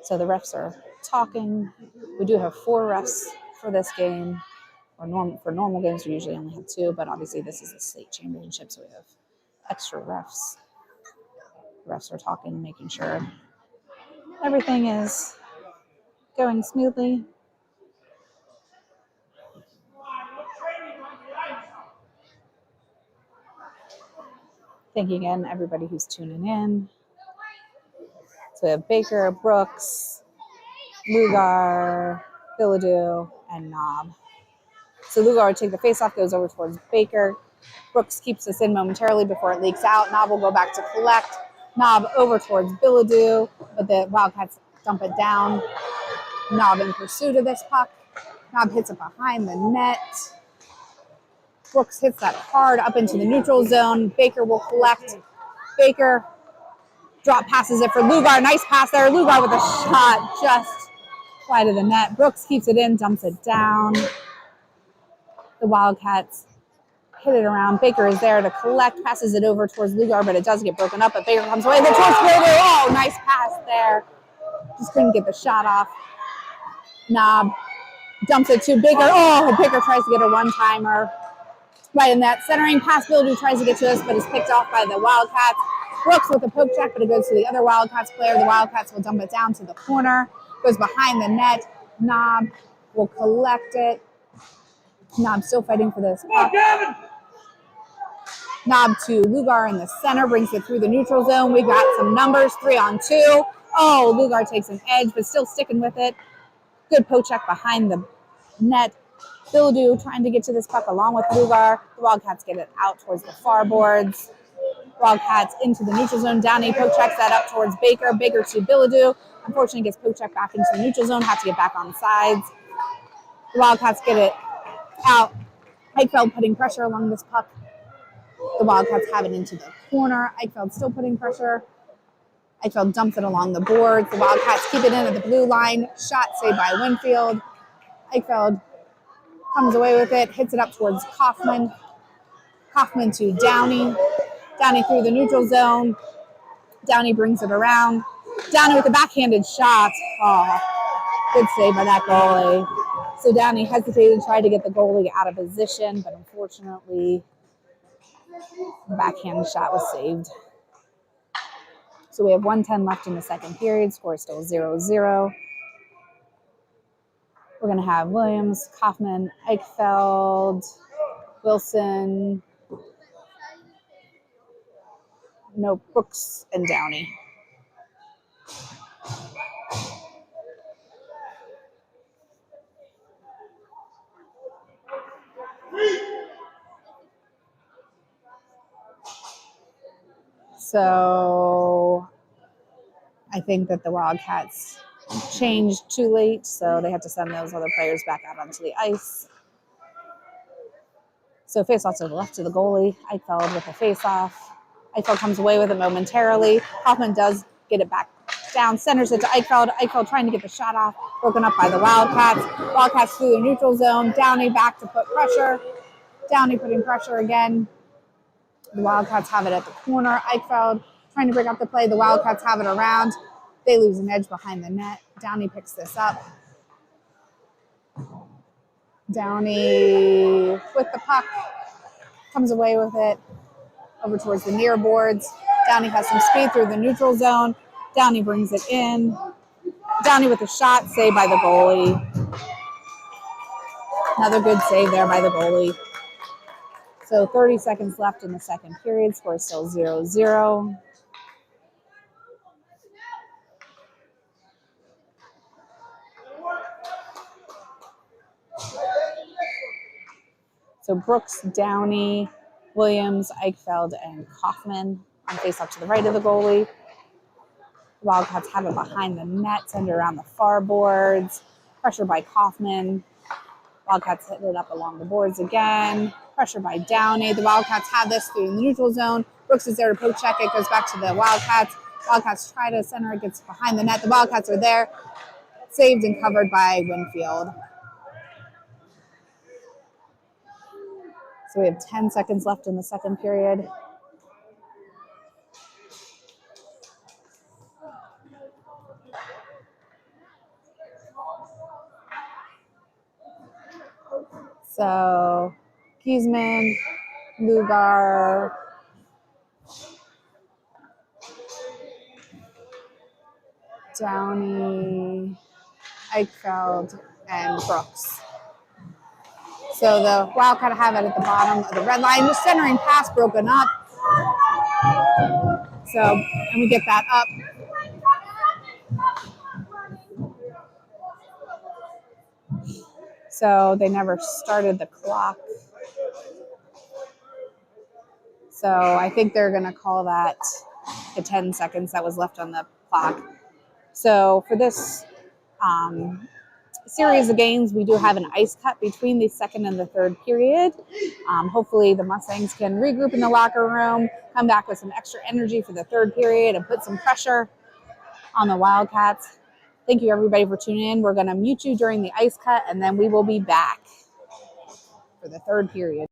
So the refs are talking. We do have 4 refs for this game. For normal games, we usually only have 2, but obviously this is a state championship, so we have extra refs. The refs are talking, making sure everything is going smoothly. Thank you again, everybody who's tuning in. So we have Baker, Brooks, Lugar, Bilodeau, and Knob. So Lugar will take the faceoff, goes over towards Baker. Brooks keeps this in momentarily before it leaks out. Knob will go back to collect. Knob over towards Bilodeau, but the Wildcats dump it down. Knob in pursuit of this puck. Knob hits it behind the net. Brooks hits that hard up into the neutral zone. Baker will collect. Baker drop passes it for Lugar. Nice pass there. Lugar with a shot just wide of the net. Brooks keeps it in, dumps it down. The Wildcats hit it around. Baker is there to collect, passes it over towards Lugar, but it does get broken up. But Baker comes away. The towards Bilodeau. Oh, nice pass there. Just couldn't get the shot off. Knob dumps it to Baker. Oh, Baker tries to get a one-timer. Right in that centering pass, Bilodeau tries to get to us, but is picked off by the Wildcats. Brooks with a poke check, but it goes to the other Wildcats player. The Wildcats will dump it down to the corner. Goes behind the net. Knob will collect it. Knob still fighting for this puck. Knob to Lugar in the center, brings it through the neutral zone. We've got some numbers, 3-on-2. Oh, Lugar takes an edge, but still sticking with it. Good poke check behind the net. Bilodeau trying to get to this puck along with Lugar. The Wildcats get it out towards the far boards. Wildcats into the neutral zone. Downey poke checks that up towards Baker. Baker to Bilodeau. Unfortunately, gets poke checked back into the neutral zone. Have to get back on the sides. The Wildcats get it out. Eichfeld putting pressure along this puck. The Wildcats have it into the corner. Eichfeld still putting pressure. Eichfeld dumps it along the boards. The Wildcats keep it in at the blue line. Shot saved by Winfield. Eichfeld comes away with it, hits it up towards Kaufman. Kaufman to Downey. Downey through the neutral zone. Downey brings it around. Downey with the backhanded shot. Oh, good save by that goalie. So Downey hesitated and tried to get the goalie out of position, but unfortunately, the backhand shot was saved. So we have 1:10 left in the second period. Score is still 0-0. We're going to have Williams, Kaufman, Eichfeld, Wilson, Brooks, and Downey. So I think that the Wildcats changed too late, so they have to send those other players back out onto the ice. So face-off to the left of the goalie. Eichfeld with the face-off. Eichfeld comes away with it momentarily. Hoffman does get it back down, centers it to Eichfeld. Eichfeld trying to get the shot off, broken up by the Wildcats. Wildcats through the neutral zone. Downey back to put pressure. Downey putting pressure again. The Wildcats have it at the corner. Eichfeld trying to break up the play. The Wildcats have it around. They lose an edge behind the net. Downey picks this up. Downey with the puck. Comes away with it over towards the near boards. Downey has some speed through the neutral zone. Downey brings it in. Downey with a shot, saved by the goalie. Another good save there by the goalie. So 30 seconds left in the second period. Score is still 0-0. So Brooks, Downey, Williams, Eichfeld, and Kaufman on face-off to the right of the goalie. The Wildcats have it behind the net, send it around the far boards. Pressure by Kaufman. Wildcats hit it up along the boards again. Pressure by Downey. The Wildcats have this through the neutral zone. Brooks is there to poke check. It goes back to the Wildcats. Wildcats try to center. It gets behind the net. The Wildcats are there. Saved and covered by Winfield. So we have 10 seconds left in the second period. So Giesman, Lugar, Downey, Eichfeld, and Brooks. So the Wildcat have it at the bottom of the red line. The centering pass broken up. So, and we get that up. So they never started the clock. So I think they're going to call that the 10 seconds that was left on the clock. So for this series of games, we do have an ice cut between the second and the third period. Hopefully the Mustangs can regroup in the locker room, come back with some extra energy for the third period and put some pressure on the Wildcats. Thank you everybody for tuning in. We're going to mute you during the ice cut and then we will be back for the third period.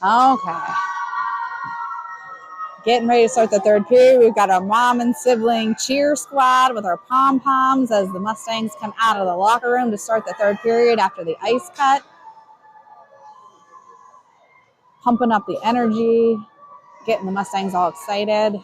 Okay. Getting ready to start the third period. We've got our mom and sibling cheer squad with our pom-poms as the Mustangs come out of the locker room to start the third period after the ice cut. Pumping up the energy, getting the Mustangs all excited.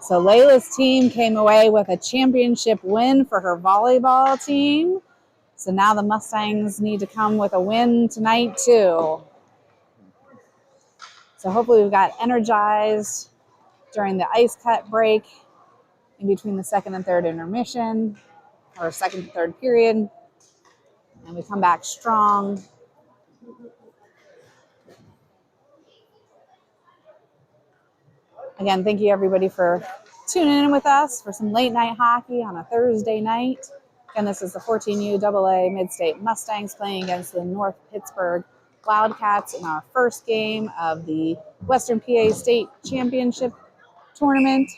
So Layla's team came away with a championship win for her volleyball team. So now the Mustangs need to come with a win tonight too. So hopefully we've got energized during the ice cut break in between the second and third intermission, or second and third period, and we come back strong. Again, thank you everybody for tuning in with us for some late night hockey on a Thursday night. Again, this is the 14U AA Mid-State Mustangs playing against the North Pittsburgh Wildcats in our first game of the Western PA State Championship Tournament.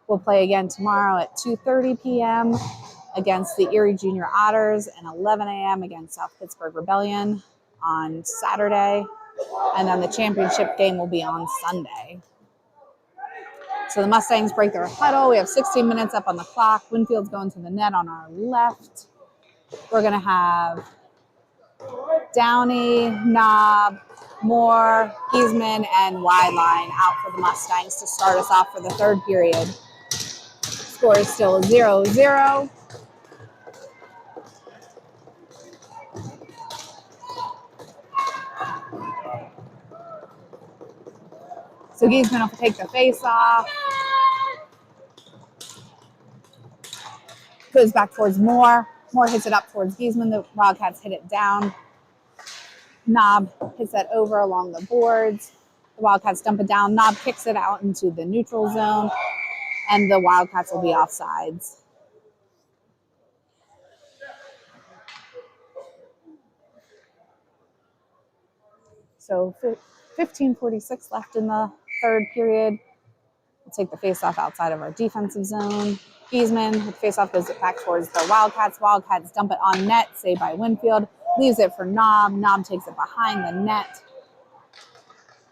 We'll play again tomorrow at 2:30 p.m. against the Erie Junior Otters and 11 a.m. against South Pittsburgh Rebellion on Saturday. And then the championship game will be on Sunday. So the Mustangs break their huddle. We have 16 minutes up on the clock. Winfield's going to the net on our left. We're going to have Downey, Knob, Moore, Giesman, and Wideline out for the Mustangs to start us off for the third period. Score is still 0-0. So Giesman will take the face off. Goes back towards Moore. Moore hits it up towards Giesman. The Wildcats hit it down. Knob hits that over along the boards. The Wildcats dump it down. Knob kicks it out into the neutral zone. And the Wildcats will be offsides. So 15:46 left in the third period. We'll take the faceoff outside of our defensive zone. Giesman, the faceoff goes back towards the Wildcats. Wildcats dump it on net, saved by Winfield. Leaves it for Knob. Knob takes it behind the net.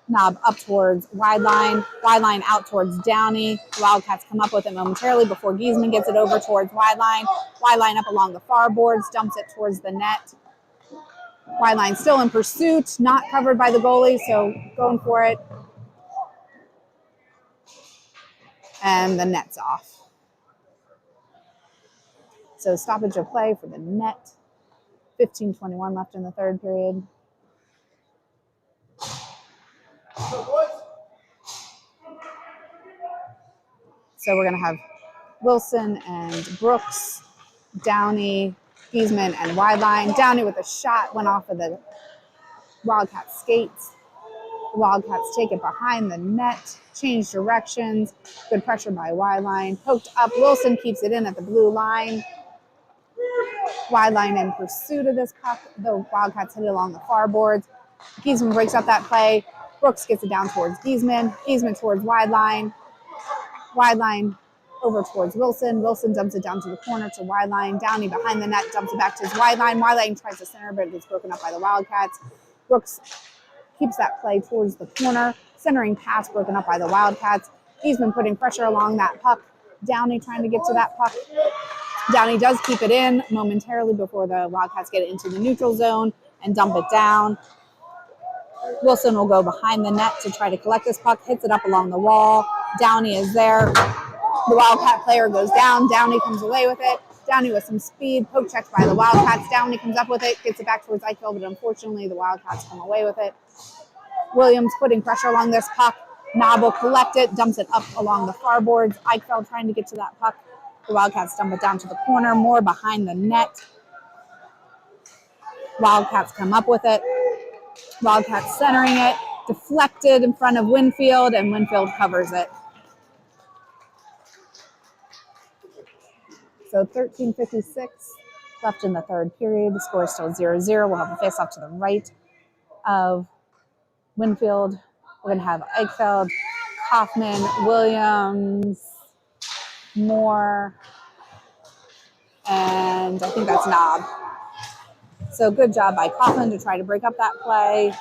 Knob up towards Wideline. Wideline out towards Downey. The Wildcats come up with it momentarily before Giesman gets it over towards Wideline. Wideline up along the far boards, dumps it towards the net. Wideline still in pursuit, not covered by the goalie, so going for it. And the net's off. So stoppage of play for the net. 15:21 left in the third period. So we're going to have Wilson and Brooks, Downey, Giesman, and Wideline. Downey with a shot went off of the Wildcats skates. The Wildcats take it behind the net, change directions. Good pressure by Wideline. Poked up. Wilson keeps it in at the blue line. Wideline in pursuit of this puck. The Wildcats hit it along the far boards. Giesman breaks up that play. Brooks gets it down towards Giesman. Giesman towards Wideline. Wideline over towards Wilson. Wilson dumps it down to the corner to Wideline. Downey behind the net, dumps it back to his Wideline. Wideline tries to center, but it gets broken up by the Wildcats. Brooks keeps that play towards the corner. Centering pass broken up by the Wildcats. Giesman putting pressure along that puck. Downey trying to get to that puck. Downey does keep it in momentarily before the Wildcats get it into the neutral zone and dump it down. Wilson will go behind the net to try to collect this puck, hits it up along the wall. Downey is there. The Wildcat player goes down. Downey comes away with it. Downey with some speed, poke checked by the Wildcats. Downey comes up with it, gets it back towards Eichfeld, but unfortunately the Wildcats come away with it. Williams putting pressure along this puck. Knob will collect it, dumps it up along the far boards. Eichfeld trying to get to that puck. The Wildcats dump it down to the corner, more behind the net. Wildcats come up with it. Wildcats centering it, deflected in front of Winfield, and Winfield covers it. So 13:56 left in the third period. The score is still 0-0. We'll have a face-off to the right of Winfield. We're going to have Eichfeld, Kaufman, Williams, Moore, and I think that's Knob. So good job by Kaufman to try to break up that play.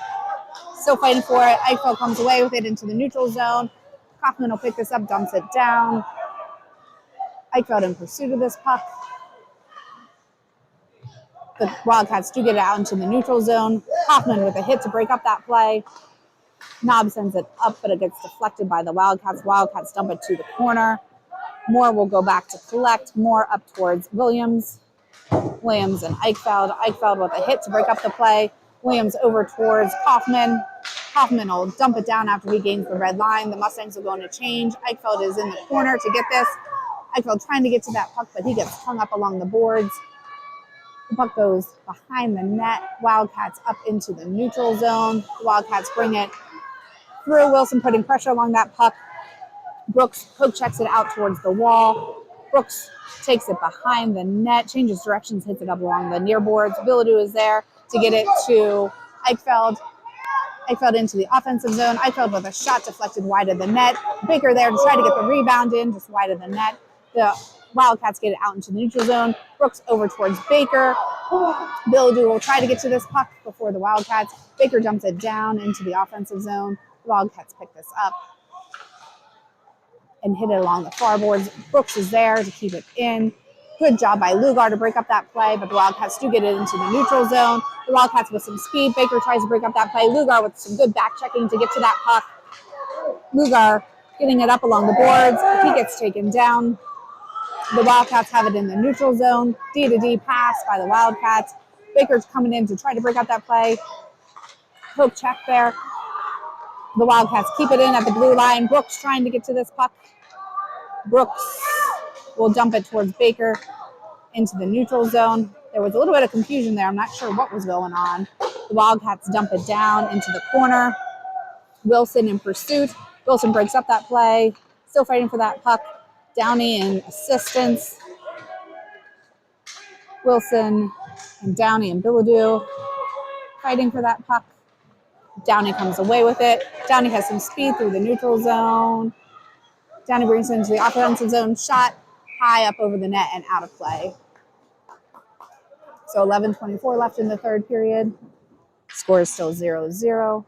Still fighting for it. Eichfeld comes away with it into the neutral zone. Kaufman will pick this up, dumps it down. Eichfeld in pursuit of this puck. The Wildcats do get it out into the neutral zone. Kaufman with a hit to break up that play. Knob sends it up, but it gets deflected by the Wildcats. Wildcats dump it to the corner. Moore will go back to collect. Moore up towards Williams. Williams and Eichfeld. Eichfeld with a hit to break up the play. Williams over towards Kaufman. Kaufman will dump it down after he gains the red line. The Mustangs will go into change. Eichfeld is in the corner to get this. Eichfeld trying to get to that puck, but he gets hung up along the boards. The puck goes behind the net. Wildcats up into the neutral zone. The Wildcats bring it through. Wilson putting pressure along that puck. Brooks poke checks it out towards the wall. Brooks takes it behind the net, changes directions, hits it up along the near boards. Bilodeau is there to get it to Eichfeld. Eichfeld into the offensive zone. Eichfeld with a shot deflected wide of the net. Baker there to try to get the rebound in, just wide of the net. The Wildcats get it out into the neutral zone. Brooks over towards Baker. Bilodeau will try to get to this puck before the Wildcats. Baker dumps it down into the offensive zone. The Wildcats pick this up and hit it along the far boards. Brooks is there to keep it in. Good job by Lugar to break up that play, but the Wildcats do get it into the neutral zone. The Wildcats with some speed. Baker tries to break up that play. Lugar with some good back checking to get to that puck. Lugar getting it up along the boards. He gets taken down. The Wildcats have it in the neutral zone. D-to-D pass by the Wildcats. Baker's coming in to try to break up that play. Poke check there. The Wildcats keep it in at the blue line. Brooks trying to get to this puck. Brooks will dump it towards Baker into the neutral zone. There was a little bit of confusion there. I'm not sure what was going on. The Wildcats dump it down into the corner. Wilson in pursuit. Wilson breaks up that play. Still fighting for that puck. Downey in assistance. Wilson and Downey and Bilodeau fighting for that puck. Downey comes away with it. Downey has some speed through the neutral zone. Downey brings it into the offensive zone. Shot high up over the net and out of play. So 11:24 left in the third period. Score is still 0-0.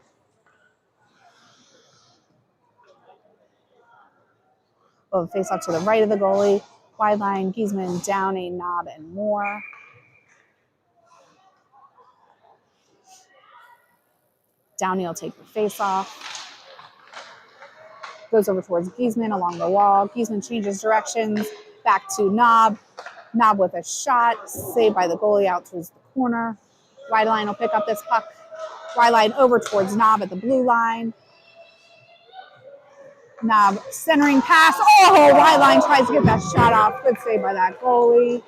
We'll face off to the right of the goalie. Wide line, Giesman, Downey, Knob, and Moore. Downey will take the face off. Goes over towards Giesman along the wall. Giesman changes directions. Back to Knob. Knob with a shot. Saved by the goalie out towards the corner. Wide line will pick up this puck. Wide line over towards Knob at the blue line. Knob centering pass. Oh, wide line tries to get that shot off. Good save by that goalie.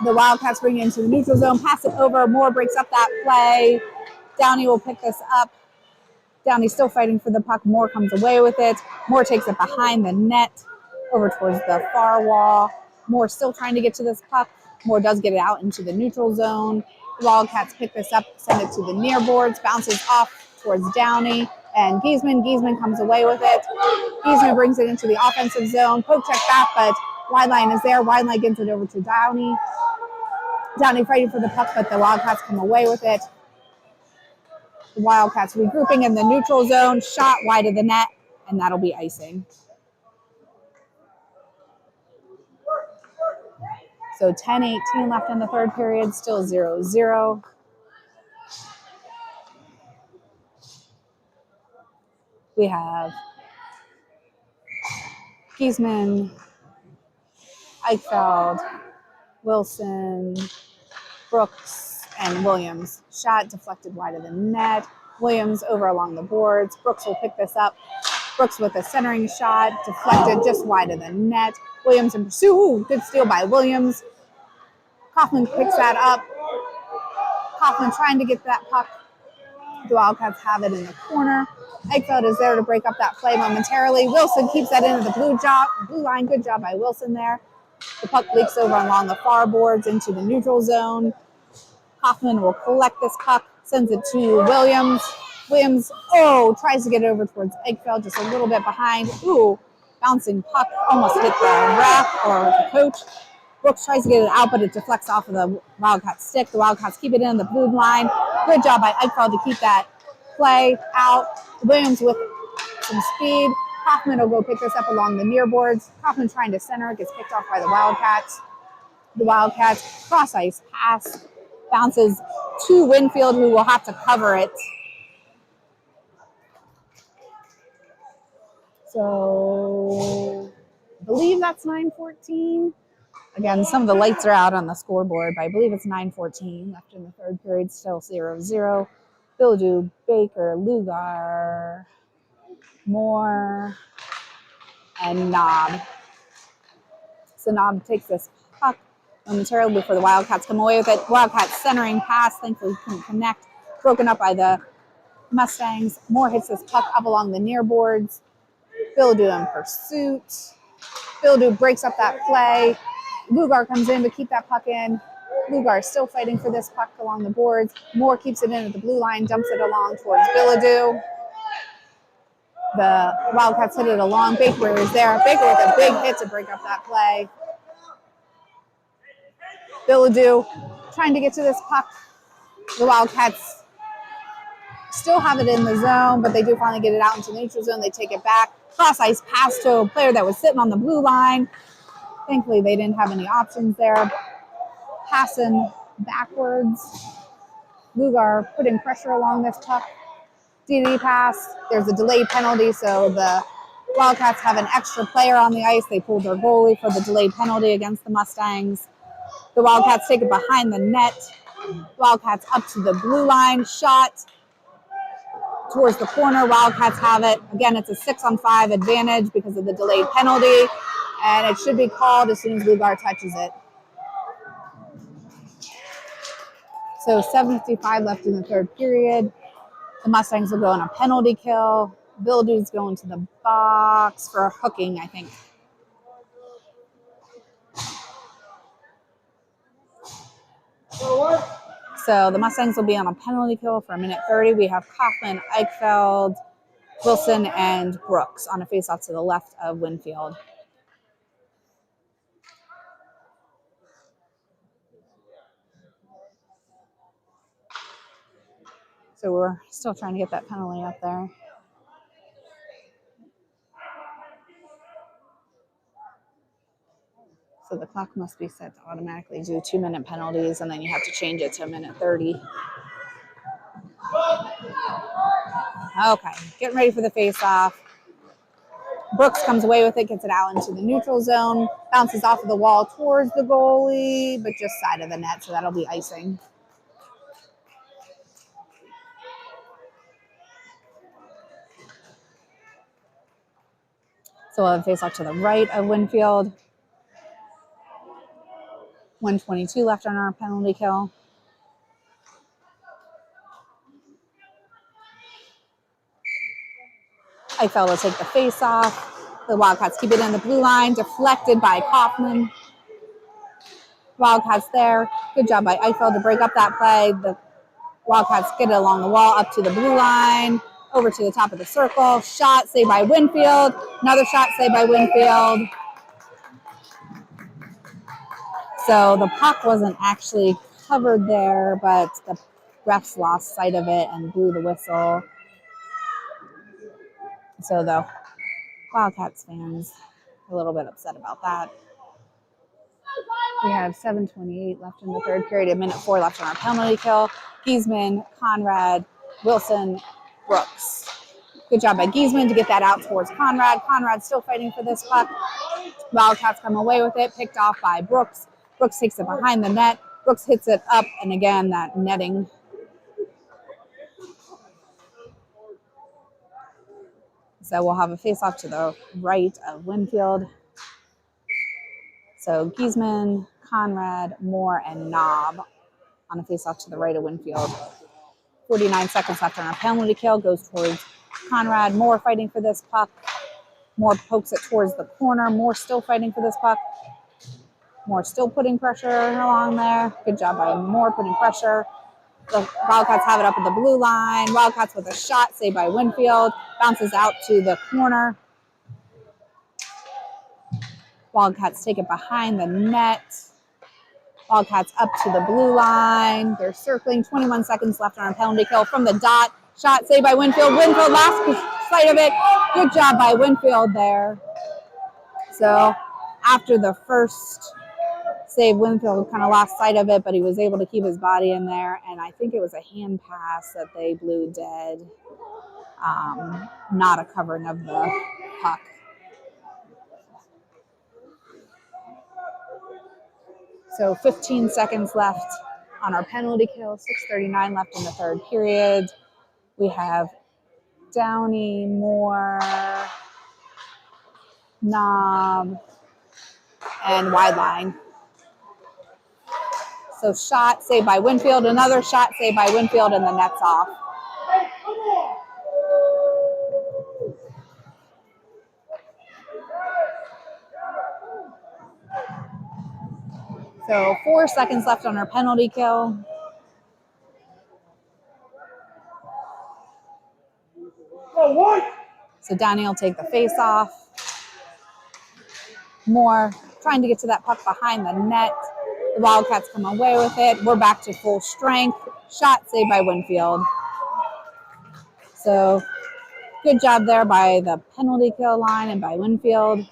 The Wildcats bring it into the neutral zone. Pass it over. Moore breaks up that play. Downey will pick this up. Downey still fighting for the puck. Moore comes away with it. Moore takes it behind the net over towards the far wall. Moore still trying to get to this puck. Moore does get it out into the neutral zone. The Wildcats pick this up, send it to the near boards, bounces off towards Downey and Giesman. Giesman comes away with it. Giesman brings it into the offensive zone. Poke check back, but wide line is there. Wide line gives it over to Downey. Downey fighting for the puck, but the Wildcats come away with it. The Wildcats regrouping in the neutral zone, shot wide of the net, and that'll be icing. So 10:18 left in the third period, still 0-0. We have Giesman, Eichfeld, Wilson, Brooks, and Williams. Shot deflected wide of the net. Williams over along the boards. Brooks will pick this up. Brooks with a centering shot, deflected just wide of the net. Williams in pursuit. Ooh, good steal by Williams. Kaufman picks that up. Kaufman trying to get that puck. The Wildcats have it in the corner. Eichfeld is there to break up that play momentarily. Wilson keeps that into the blue line. Good job by Wilson there. The puck leaks over along the far boards into the neutral zone. Kaufman will collect this puck, sends it to Williams. Williams, tries to get it over towards Eichfeld, just a little bit behind. Ooh, bouncing puck, almost hit the ref or the coach. Brooks tries to get it out, but it deflects off of the Wildcats stick. The Wildcats keep it in the blue line. Good job by Eichfeld to keep that play out. Williams with some speed. Kaufman will go pick this up along the near boards. Kaufman trying to center, gets picked off by the Wildcats. The Wildcats cross ice pass, bounces to Winfield, who will have to cover it. So I believe that's 9:14. Again, some of the lights are out on the scoreboard, but I believe it's 9:14 left in the third period, still 0-0. Bildu, Baker, Lugar, Moore, and Knob. So Knob takes this puck momentarily before the Wildcats come away with it. Wildcats centering pass, thankfully couldn't connect. Broken up by the Mustangs. Moore hits this puck up along the near boards. Bildu in pursuit. Bildu breaks up that play. Lugar comes in to keep that puck in. Lugar is still fighting for this puck along the boards. Moore keeps it in at the blue line, dumps it along towards Bildu. The Wildcats hit it along. Baker is there. Baker with a big hit to break up that play. Bildu trying to get to this puck. The Wildcats still have it in the zone, but they do finally get it out into the neutral zone. They take it back. Cross ice pass to a player that was sitting on the blue line. Thankfully, they didn't have any options there. Passing backwards. Lugar putting pressure along this puck. DD pass. There's a delayed penalty, so the Wildcats have an extra player on the ice. They pulled their goalie for the delayed penalty against the Mustangs. The Wildcats take it behind the net. Wildcats up to the blue line. Shot towards the corner. Wildcats have it. Again, it's a 6-on-5 advantage because of the delayed penalty, and it should be called as soon as Lugar touches it. So 7:55 left in the third period. The Mustangs will go on a penalty kill. Bildu's going to the box for hooking, I think. So the Mustangs will be on a penalty kill for 1:30. We have Kaufman, Eichfeld, Wilson, and Brooks on a faceoff to the left of Winfield. So we're still trying to get that penalty up there. So the clock must be set to automatically do 2-minute penalties, and then you have to change it to 1:30. Okay, getting ready for the face-off. Brooks comes away with it, gets it out into the neutral zone, bounces off of the wall towards the goalie, but just side of the net, so that'll be icing. So we'll have a face-off to the right of Winfield. 1:22 left on our penalty kill. Eichfeld will take the face-off. The Wildcats keep it in the blue line, deflected by Kaufman. Wildcats there. Good job by Eichfeld to break up that play. The Wildcats get it along the wall up to the blue line, over to the top of the circle. Shot saved by Winfield. Another shot saved by Winfield. So the puck wasn't actually covered there, but the refs lost sight of it and blew the whistle. So the Wildcats fans are a little bit upset about that. We have 7:28 left in the third period, 1:04 left on our penalty kill. Giesman, Conrad, Wilson, Brooks. Good job by Giesman to get that out towards Conrad. Conrad's still fighting for this puck. Wildcats come away with it, picked off by Brooks. Brooks takes it behind the net. Brooks hits it up, and again, that netting. So we'll have a face-off to the right of Winfield. So Giesman, Conrad, Moore, and Knob on a face-off to the right of Winfield. 49 seconds left on our penalty kill. Goes towards Conrad. Moore fighting for this puck. Moore pokes it towards the corner. Moore still fighting for this puck. Moore still putting pressure along there. Good job by Moore putting pressure. The Wildcats have it up at the blue line. Wildcats with a shot saved by Winfield. Bounces out to the corner. Wildcats take it behind the net. Wildcats up to the blue line. They're circling. 21 seconds left on our penalty kill from the dot. Shot saved by Winfield. Winfield lost sight of it. Good job by Winfield there. So after the first save, Winfield kind of lost sight of it, but he was able to keep his body in there. And I think it was a hand pass that they blew dead. Not a covering of the puck. So 15 seconds left on our penalty kill, 6:39 left in the third period. We have Downey, Moore, Knob, and wide line. So shot saved by Winfield, another shot saved by Winfield, and the net's off. So 4 seconds left on our penalty kill. So Downey will take the face off. Moore trying to get to that puck behind the net. The Wildcats come away with it. We're back to full strength. Shot saved by Winfield. So good job there by the penalty kill line and by Winfield.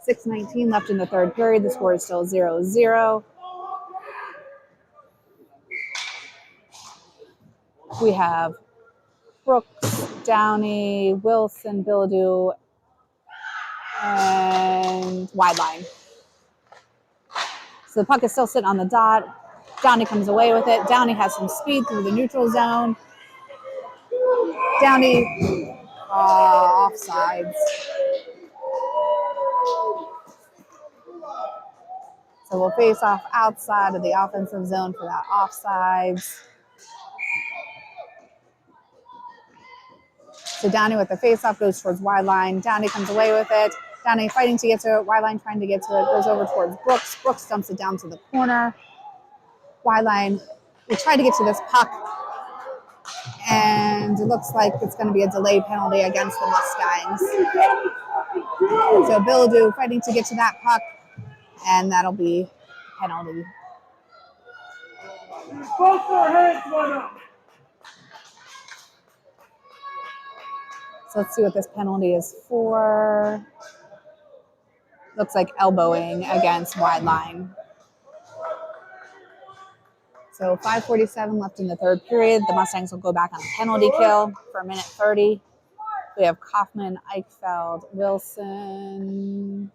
6:19 left in the third period. The score is still 0-0. We have Brooks, Downey, Wilson, Bilodeau, and wide line. So the puck is still sitting on the dot. Downey comes away with it. Downey has some speed through the neutral zone. Downey offsides. So we'll face off outside of the offensive zone for that offsides. So Downey with the face-off goes towards wide line. Downey comes away with it. Downey fighting to get to it. Wide line trying to get to it. Goes over towards Brooks. Brooks dumps it down to the corner. Wide line will try to get to this puck. And it looks like it's going to be a delay penalty against the Mustangs. So Bilodeau fighting to get to that puck. And that'll be a penalty. Both their hands went up. So let's see what this penalty is for. Looks like elbowing against wide line. So 5:47 left in the third period. The Mustangs will go back on a penalty kill for a minute 30. We have Kaufman, Eichfeld, Wilson,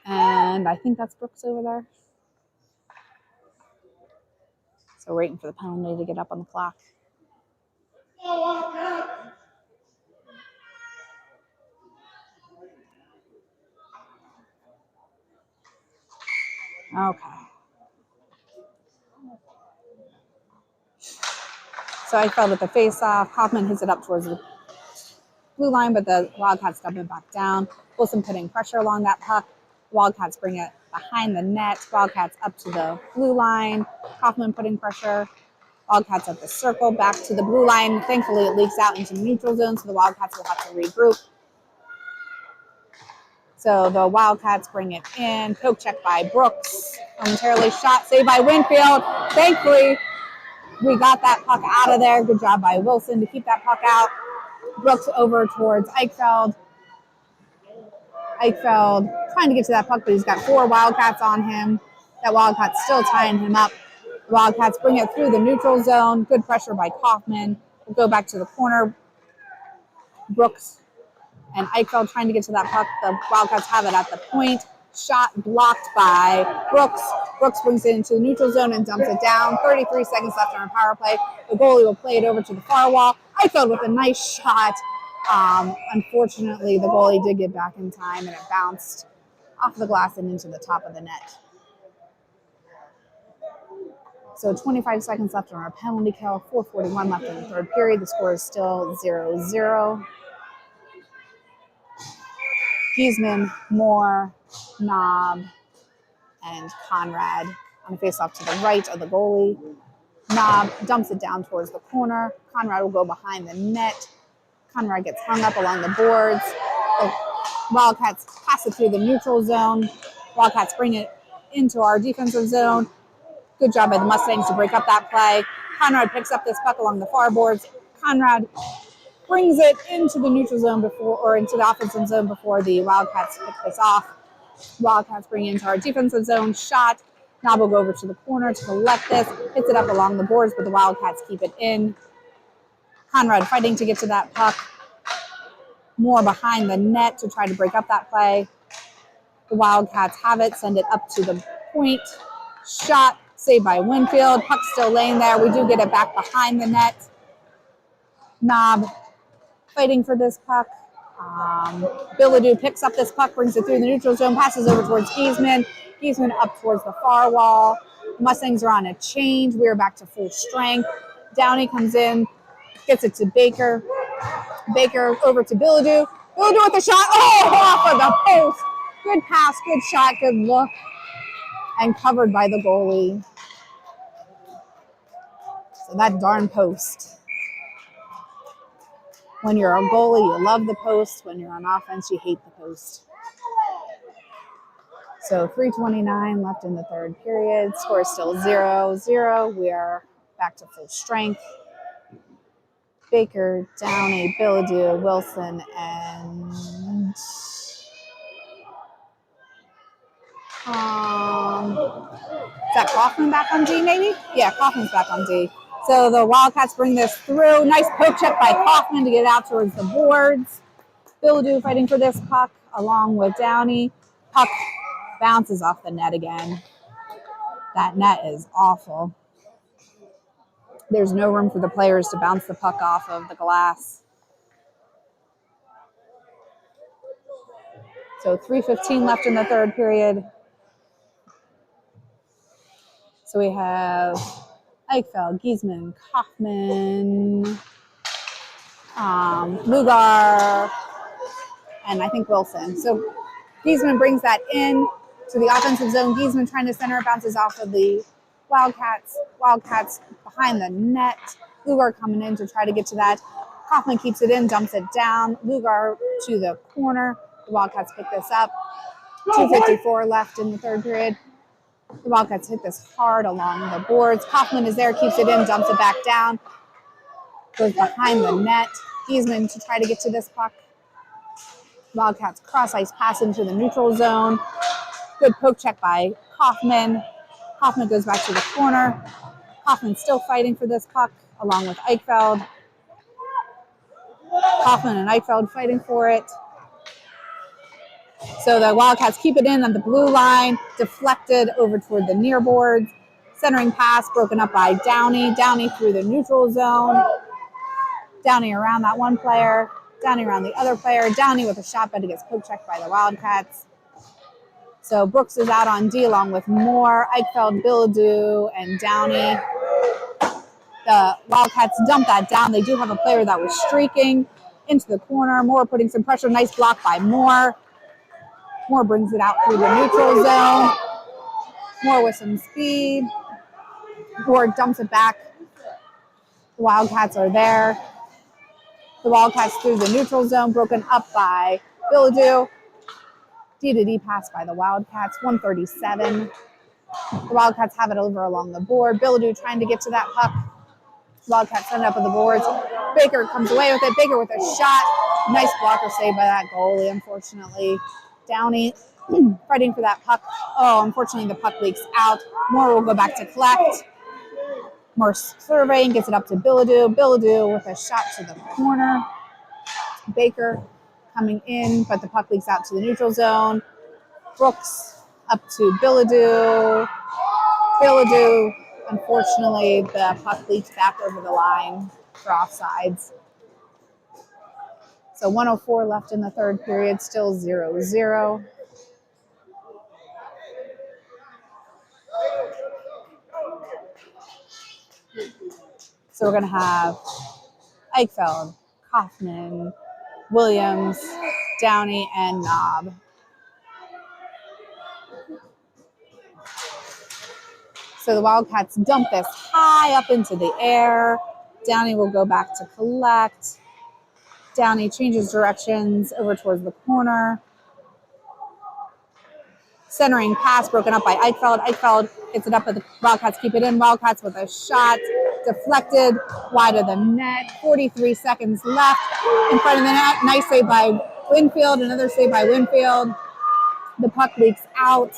and I think that's Brooks over there. So waiting for the penalty to get up on the clock. Okay. So I fell with the face-off. Kaufman hits it up towards the blue line, but the Wildcats dump it back down. Wilson putting pressure along that puck. Wildcats bring it behind the net. Wildcats up to the blue line. Kaufman putting pressure. Wildcats at the circle, back to the blue line. Thankfully, it leaks out into the neutral zone, so the Wildcats will have to regroup. So the Wildcats bring it in. Poke check by Brooks. Momentarily shot saved by Winfield. Thankfully, we got that puck out of there. Good job by Wilson to keep that puck out. Brooks over towards Eichfeld. Eichfeld trying to get to that puck, but he's got 4 Wildcats on him. That Wildcat's still tying him up. The Wildcats bring it through the neutral zone. Good pressure by Kaufman. We'll go back to the corner. Brooks and Eichfeld trying to get to that puck. The Wildcats have it at the point. Shot blocked by Brooks. Brooks brings it into the neutral zone and dumps it down. 33 seconds left on our power play. The goalie will play it over to the far wall. Eichfeld with a nice shot. Unfortunately, the goalie did get back in time and it bounced off the glass and into the top of the net. So 25 seconds left on our penalty kill. 4:41 left in the third period. The score is still 0-0. Giesman, Moore, Knob, and Conrad on a face-off to the right of the goalie. Knob dumps it down towards the corner. Conrad will go behind the net. Conrad gets hung up along the boards. The Wildcats pass it through the neutral zone. Wildcats bring it into our defensive zone. Good job by the Mustangs to break up that play. Conrad picks up this puck along the far boards. Conrad brings it into the neutral zone or into the offensive zone before the Wildcats pick this off. Wildcats bring it into our defensive zone. Shot. Knob will go over to the corner to collect this. Hits it up along the boards, but the Wildcats keep it in. Conrad fighting to get to that puck. More behind the net to try to break up that play. The Wildcats have it. Send it up to the point. Shot. Saved by Winfield. Puck still laying there. We do get it back behind the net. Knob fighting for this puck. Billadou picks up this puck, brings it through the neutral zone, passes over towards Giesman. Giesman up towards the far wall. The Mustangs are on a change. We are back to full strength. Downey comes in, gets it to Baker. Baker over to Billadou. Billadou with the shot. Oh, off of the post. Good pass, good shot, good look. And covered by the goalie. So that darn post. When you're a goalie, you love the post. When you're on offense, you hate the post. So 3:29 left in the third period. Score is still 0-0. We are back to full strength. Baker, Downey, Billadou, Wilson, and is that Kaufman back on D, maybe? Yeah, Kaufman's back on D. So the Wildcats bring this through. Nice poke check by Kaufman to get out towards the boards. Billadou fighting for this puck along with Downey. Puck bounces off the net again. That net is awful. There's no room for the players to bounce the puck off of the glass. So 3:15 left in the third period. So we have Eichfeld, Giesman, Kaufman, Lugar, and I think Wilson. So Giesman brings that in to the offensive zone. Giesman trying to center, bounces off of the Wildcats. Wildcats behind the net. Lugar coming in to try to get to that. Kaufman keeps it in, dumps it down. Lugar to the corner. The Wildcats pick this up. 2:54 left in the third period. The Wildcats hit this hard along the boards. Kaufman is there, keeps it in, dumps it back down. Goes behind the net. Giesman to try to get to this puck. Wildcats cross ice pass into the neutral zone. Good poke check by Kaufman. Kaufman goes back to the corner. Kaufman still fighting for this puck along with Eichfeld. Kaufman and Eichfeld fighting for it. So the Wildcats keep it in on the blue line, deflected over toward the near boards. Centering pass broken up by Downey. Downey through the neutral zone. Downey around that one player. Downey around the other player. Downey with a shot, but it gets poke checked by the Wildcats. So Brooks is out on D along with Moore, Eichfeld, Billadou, and Downey. The Wildcats dump that down. They do have a player that was streaking into the corner. Moore putting some pressure. Nice block by Moore. Moore brings it out through the neutral zone. Moore with some speed. Moore dumps it back. The Wildcats are there. The Wildcats through the neutral zone, broken up by Billadou. D-to-D pass by the Wildcats, 137. The Wildcats have it over along the board. Billadou trying to get to that puck. Wildcats send it up on the boards. Baker comes away with it. Baker with a shot. Nice blocker save by that goalie, unfortunately. Downey fighting for that puck. Oh, unfortunately, the puck leaks out. Moore will go back to collect. Moore surveying, gets it up to Billadou. Billadou with a shot to the corner. Baker coming in, but the puck leaks out to the neutral zone. Brooks up to Billadou. Billadou, unfortunately, the puck leaks back over the line for offsides. So 1:04 left in the third period, still 0-0. So we're going to have Eichfeld, Kaufman, Williams, Downey, and Knob. So the Wildcats dump this high up into the air. Downey will go back to collect. Downey changes directions over towards the corner. Centering pass broken up by Eichfeld. Eichfeld gets it up, but the Wildcats keep it in. Wildcats with a shot deflected wide of the net. 43 seconds left in front of the net. Nice save by Winfield. Another save by Winfield. The puck leaks out.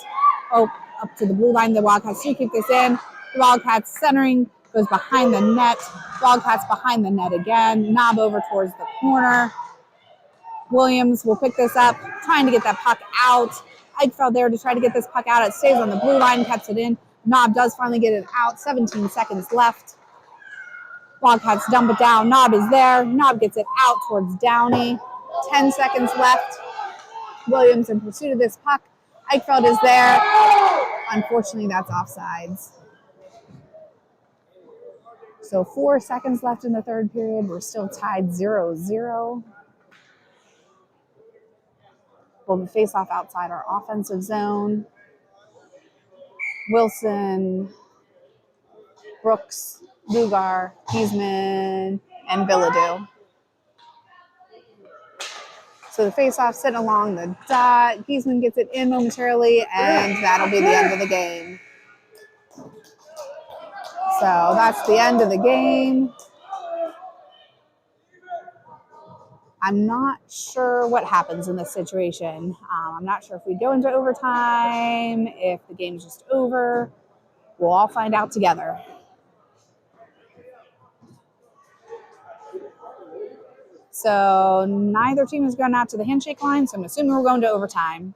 Oh, up to the blue line. The Wildcats do kick this in. The Wildcats centering goes behind the net. Wildcats behind the net again. Knob over towards the corner. Williams will pick this up, trying to get that puck out. Eichfeld there to try to get this puck out. It stays on the blue line, cuts it in. Knob does finally get it out. 17 seconds left. Wildcats dump it down. Knob is there. Knob gets it out towards Downey. 10 seconds left. Williams in pursuit of this puck. Eichfeld is there. Unfortunately, that's offsides. So 4 seconds left in the third period. We're still tied 0-0. We'll face off outside our offensive zone. Wilson, Brooks, Lugar, Giesman, and Villadue. So the face-off sitting along the dot. Giesman gets it in momentarily, and that'll be the end of the game. So that's the end of the game. I'm not sure what happens in this situation. I'm not sure if we go into overtime, if the game's just over. We'll all find out together. So neither team has gone out to the handshake line, so I'm assuming we're going to overtime.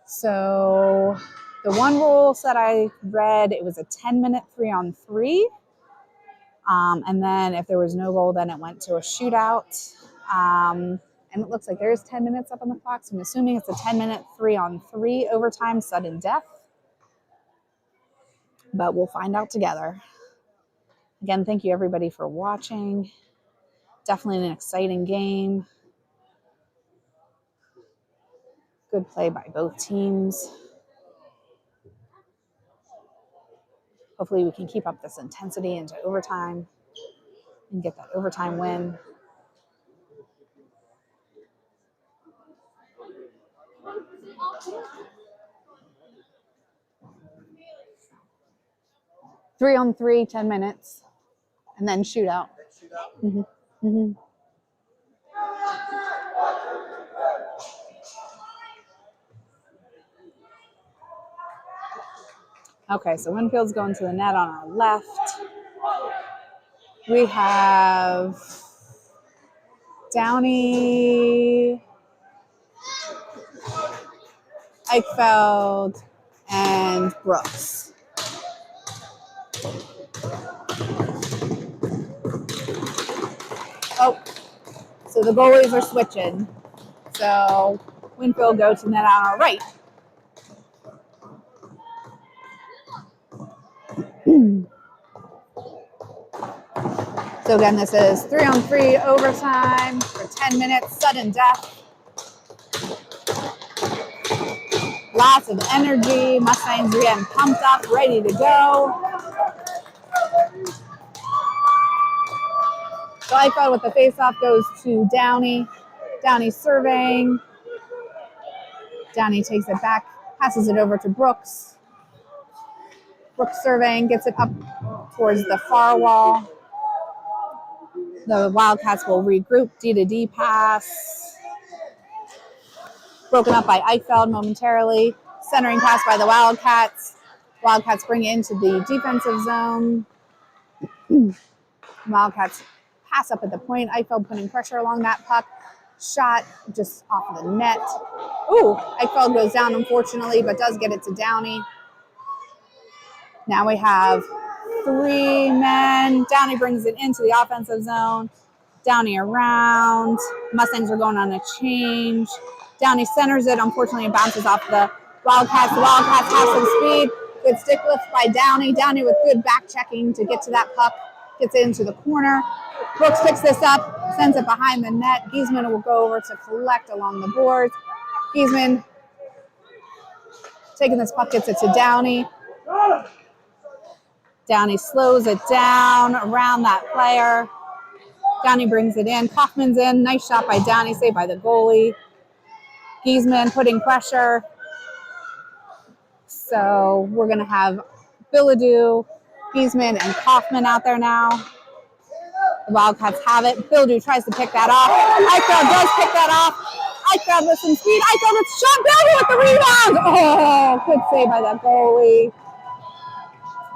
So the one rule that I read, it was a 10-minute 3-on-3. And then if there was no goal, then it went to a shootout. And it looks like there's 10 minutes up on the clock, so I'm assuming it's a 10-minute 3-on-3 overtime sudden death. But we'll find out together. Again, thank you everybody for watching. Definitely an exciting game. Good play by both teams. Hopefully we can keep up this intensity into overtime and get that overtime win. Three on three, 10 minutes, and then shootout. Mm-hmm. Mm-hmm. Okay, so Winfield's going to the net on our left. We have Downey, Eichfeld, and Brooks. Oh, so the goalies are switching. So Winfield goes to net on our right. So again, this is 3-on-3 overtime for 10 minutes, sudden death. Lots of energy. Mustangs are getting pumped up, ready to go. So Eichfeld with the face-off goes to Downey. Downey surveying. Downey takes it back, passes it over to Brooks. Brooks surveying, gets it up towards the far wall. The Wildcats will regroup, D-to-D pass. Broken up by Eichfeld momentarily. Centering pass by the Wildcats. Wildcats bring it into the defensive zone. Wildcats pass up at the point. Eichfeld putting pressure along that puck. Shot just off the net. Ooh, Eichfeld goes down unfortunately, but does get it to Downey. Now we have 3 men. Downey brings it into the offensive zone. Downey around. Mustangs are going on a change. Downey centers it. Unfortunately, it bounces off the Wildcats. The Wildcats have some speed. Good stick lift by Downey. Downey with good back checking to get to that puck. Gets it into the corner. Brooks picks this up, sends it behind the net. Giesman will go over to collect along the boards. Giesman taking this puck, gets it to Downey. Downey slows it down around that player. Downey brings it in. Kaufman's in. Nice shot by Downey, saved by the goalie. Giesman putting pressure. So we're going to have Billadu, Giesman, and Kaufman out there now. The Wildcats have it. Billadu tries to pick that off. Eichfeld does pick that off. Eichfeld with some speed. Eichfeld with shot. Billadu with the rebound. Oh, good save by that goalie.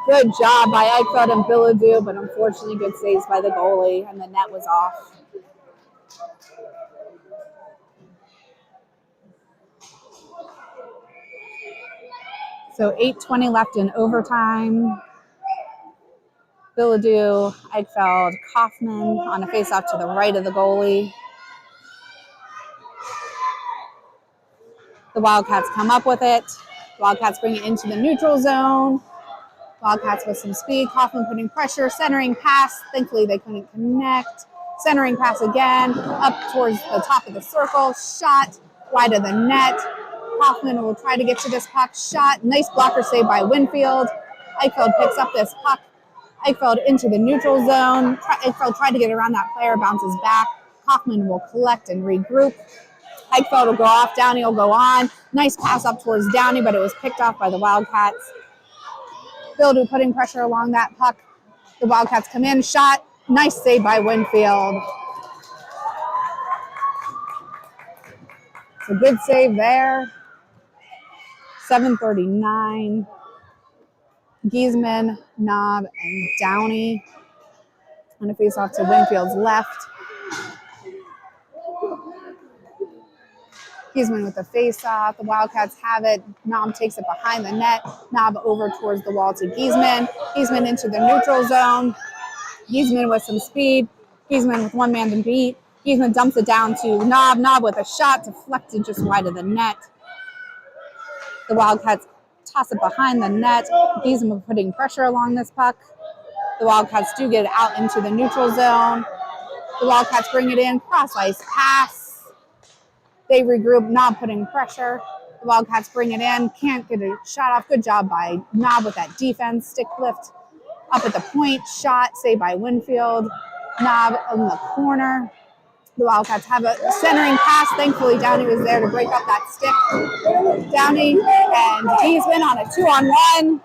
Good job by Eichfeld and Billadu, but unfortunately good saves by the goalie, and the net was off. So 8:20 left in overtime. Billadu, Eichfeld, Kaufman on a faceoff to the right of the goalie. The Wildcats come up with it. Wildcats bring it into the neutral zone. Wildcats with some speed. Kaufman putting pressure, centering pass. Thankfully, they couldn't connect. Centering pass again, up towards the top of the circle. Shot wide of the net. Kaufman will try to get to this puck. Shot. Nice blocker save by Winfield. Eichfeld picks up this puck. Eichfeld into the neutral zone. Eichfeld tried to get around that player, bounces back. Kaufman will collect and regroup. Eichfeld will go off. Downey will go on. Nice pass up towards Downey, but it was picked off by the Wildcats. Billadu putting pressure along that puck. The Wildcats come in. Shot. Nice save by Winfield. It's a good save there. 7:39. Giesman, Knob, and Downey on a face off to Winfield's left. Giesman with the face-off. The Wildcats have it. Knob takes it behind the net. Knob over towards the wall to Giesman. Giesman into the neutral zone. Giesman with some speed. Giesman with one man to beat. Giesman dumps it down to Knob. Knob with a shot deflected just wide of the net. The Wildcats toss it behind the net. Giesman putting pressure along this puck. The Wildcats do get it out into the neutral zone. The Wildcats bring it in. Cross-ice pass. They regroup. Knob putting pressure. The Wildcats bring it in. Can't get a shot off. Good job by Knob with that defense. Stick lift up at the point. Shot saved by Winfield. Knob in the corner. The Wildcats have a centering pass. Thankfully, Downey was there to break up that stick. Downey and Giesman on a 2-on-1.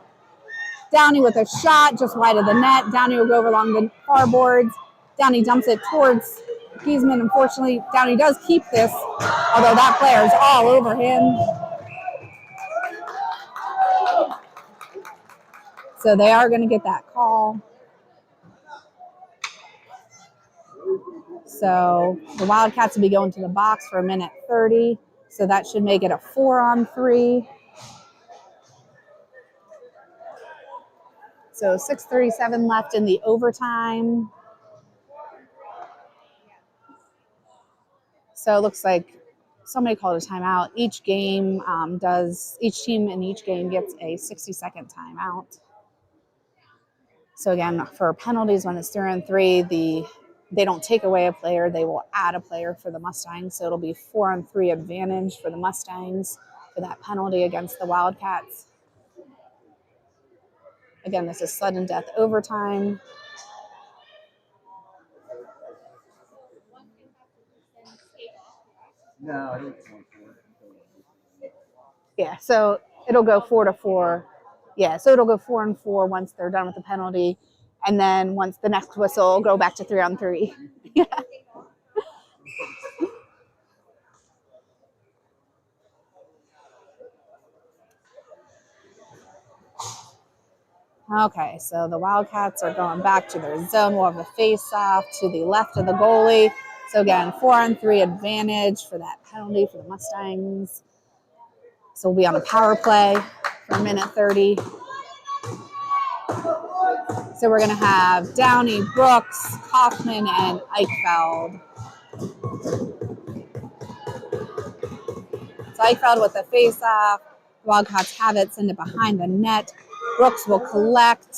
Downey with a shot just wide of the net. Downey will go over along the far boards. Downey dumps it towards Giesman. Unfortunately, Downey does keep this, although that player is all over him. So they are going to get that call. So the Wildcats will be going to the box for 1:30. So that should make it a 4-on-3. So 6:37 left in the overtime. So it looks like somebody called a timeout. Each team in each game gets a 60-second timeout. So again, for penalties when it's 3-on-3, they don't take away a player, they will add a player for the Mustangs. So it'll be 4-on-3 advantage for the Mustangs for that penalty against the Wildcats. Again, this is sudden death overtime. Yeah, so it'll go 4-4. Yeah, so it'll go 4-4 once they're done with the penalty. And then once the next whistle, it'll go back to 3-on-3. Yeah. Okay, so the Wildcats are going back to their zone. We'll have a face-off to the left of the goalie. So again, 4-on-3 advantage for that penalty for the Mustangs. So we'll be on a power play for 1:30. So we're going to have Downey, Brooks, Kaufman, and Eichfeld. So Eichfeld with the face-off. Wildcats have it, send it behind the net. Brooks will collect.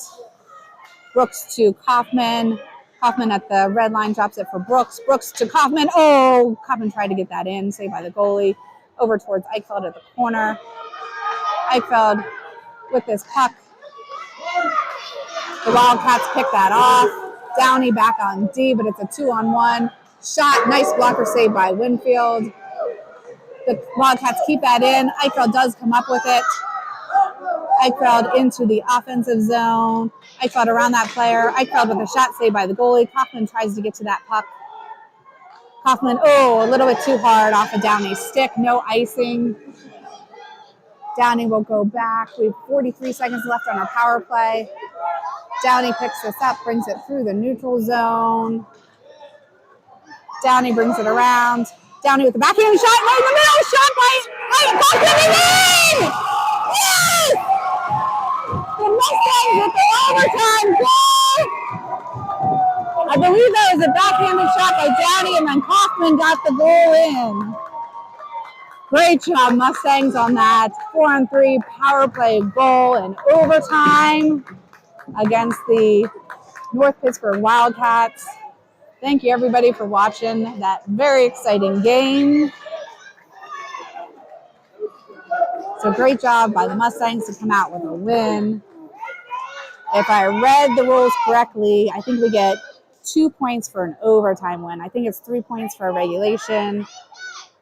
Brooks to Kaufman. Kaufman at the red line drops it for Brooks. Brooks to Kaufman. Oh, Kaufman tried to get that in, saved by the goalie. Over towards Eichfeld at the corner. Eichfeld with this puck. The Wildcats pick that off. Downey back on D, but it's a 2-on-1. Shot, nice blocker save by Winfield. The Wildcats keep that in. Eichfeld does come up with it. Eichfeld into the offensive zone. Eichfeld around that player. Eichfeld with a shot saved by the goalie. Kaufman tries to get to that puck. Kaufman, a little bit too hard off of Downey's stick. No icing. Downey will go back. We have 43 seconds left on our power play. Downey picks this up, brings it through the neutral zone. Downey brings it around. Downey with the backhand shot right in the middle. Shot by Kaufman in! Yes! The Mustangs with the overtime goal! I believe that was a backhanded shot by Downey, and then Kaufman got the goal in. Great job, Mustangs, on that 4-on-3 power play goal in overtime against the North Pittsburgh Wildcats. Thank you, everybody, for watching that very exciting game. So great job by the Mustangs to come out with a win. If I read the rules correctly, I think we get 2 points for an overtime win. I think it's 3 points for a regulation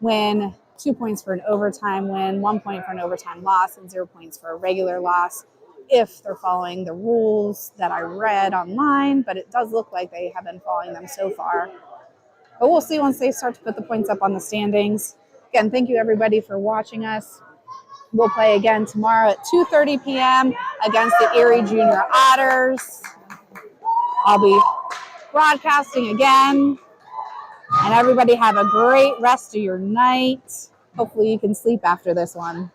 win, 2 points for an overtime win, 1 point for an overtime loss, and 0 points for a regular loss if they're following the rules that I read online, but it does look like they have been following them so far. But we'll see once they start to put the points up on the standings. Again, thank you, everybody, for watching us. We'll play again tomorrow at 2:30 p.m. against the Erie Junior Otters. I'll be broadcasting again. And everybody have a great rest of your night. Hopefully you can sleep after this one.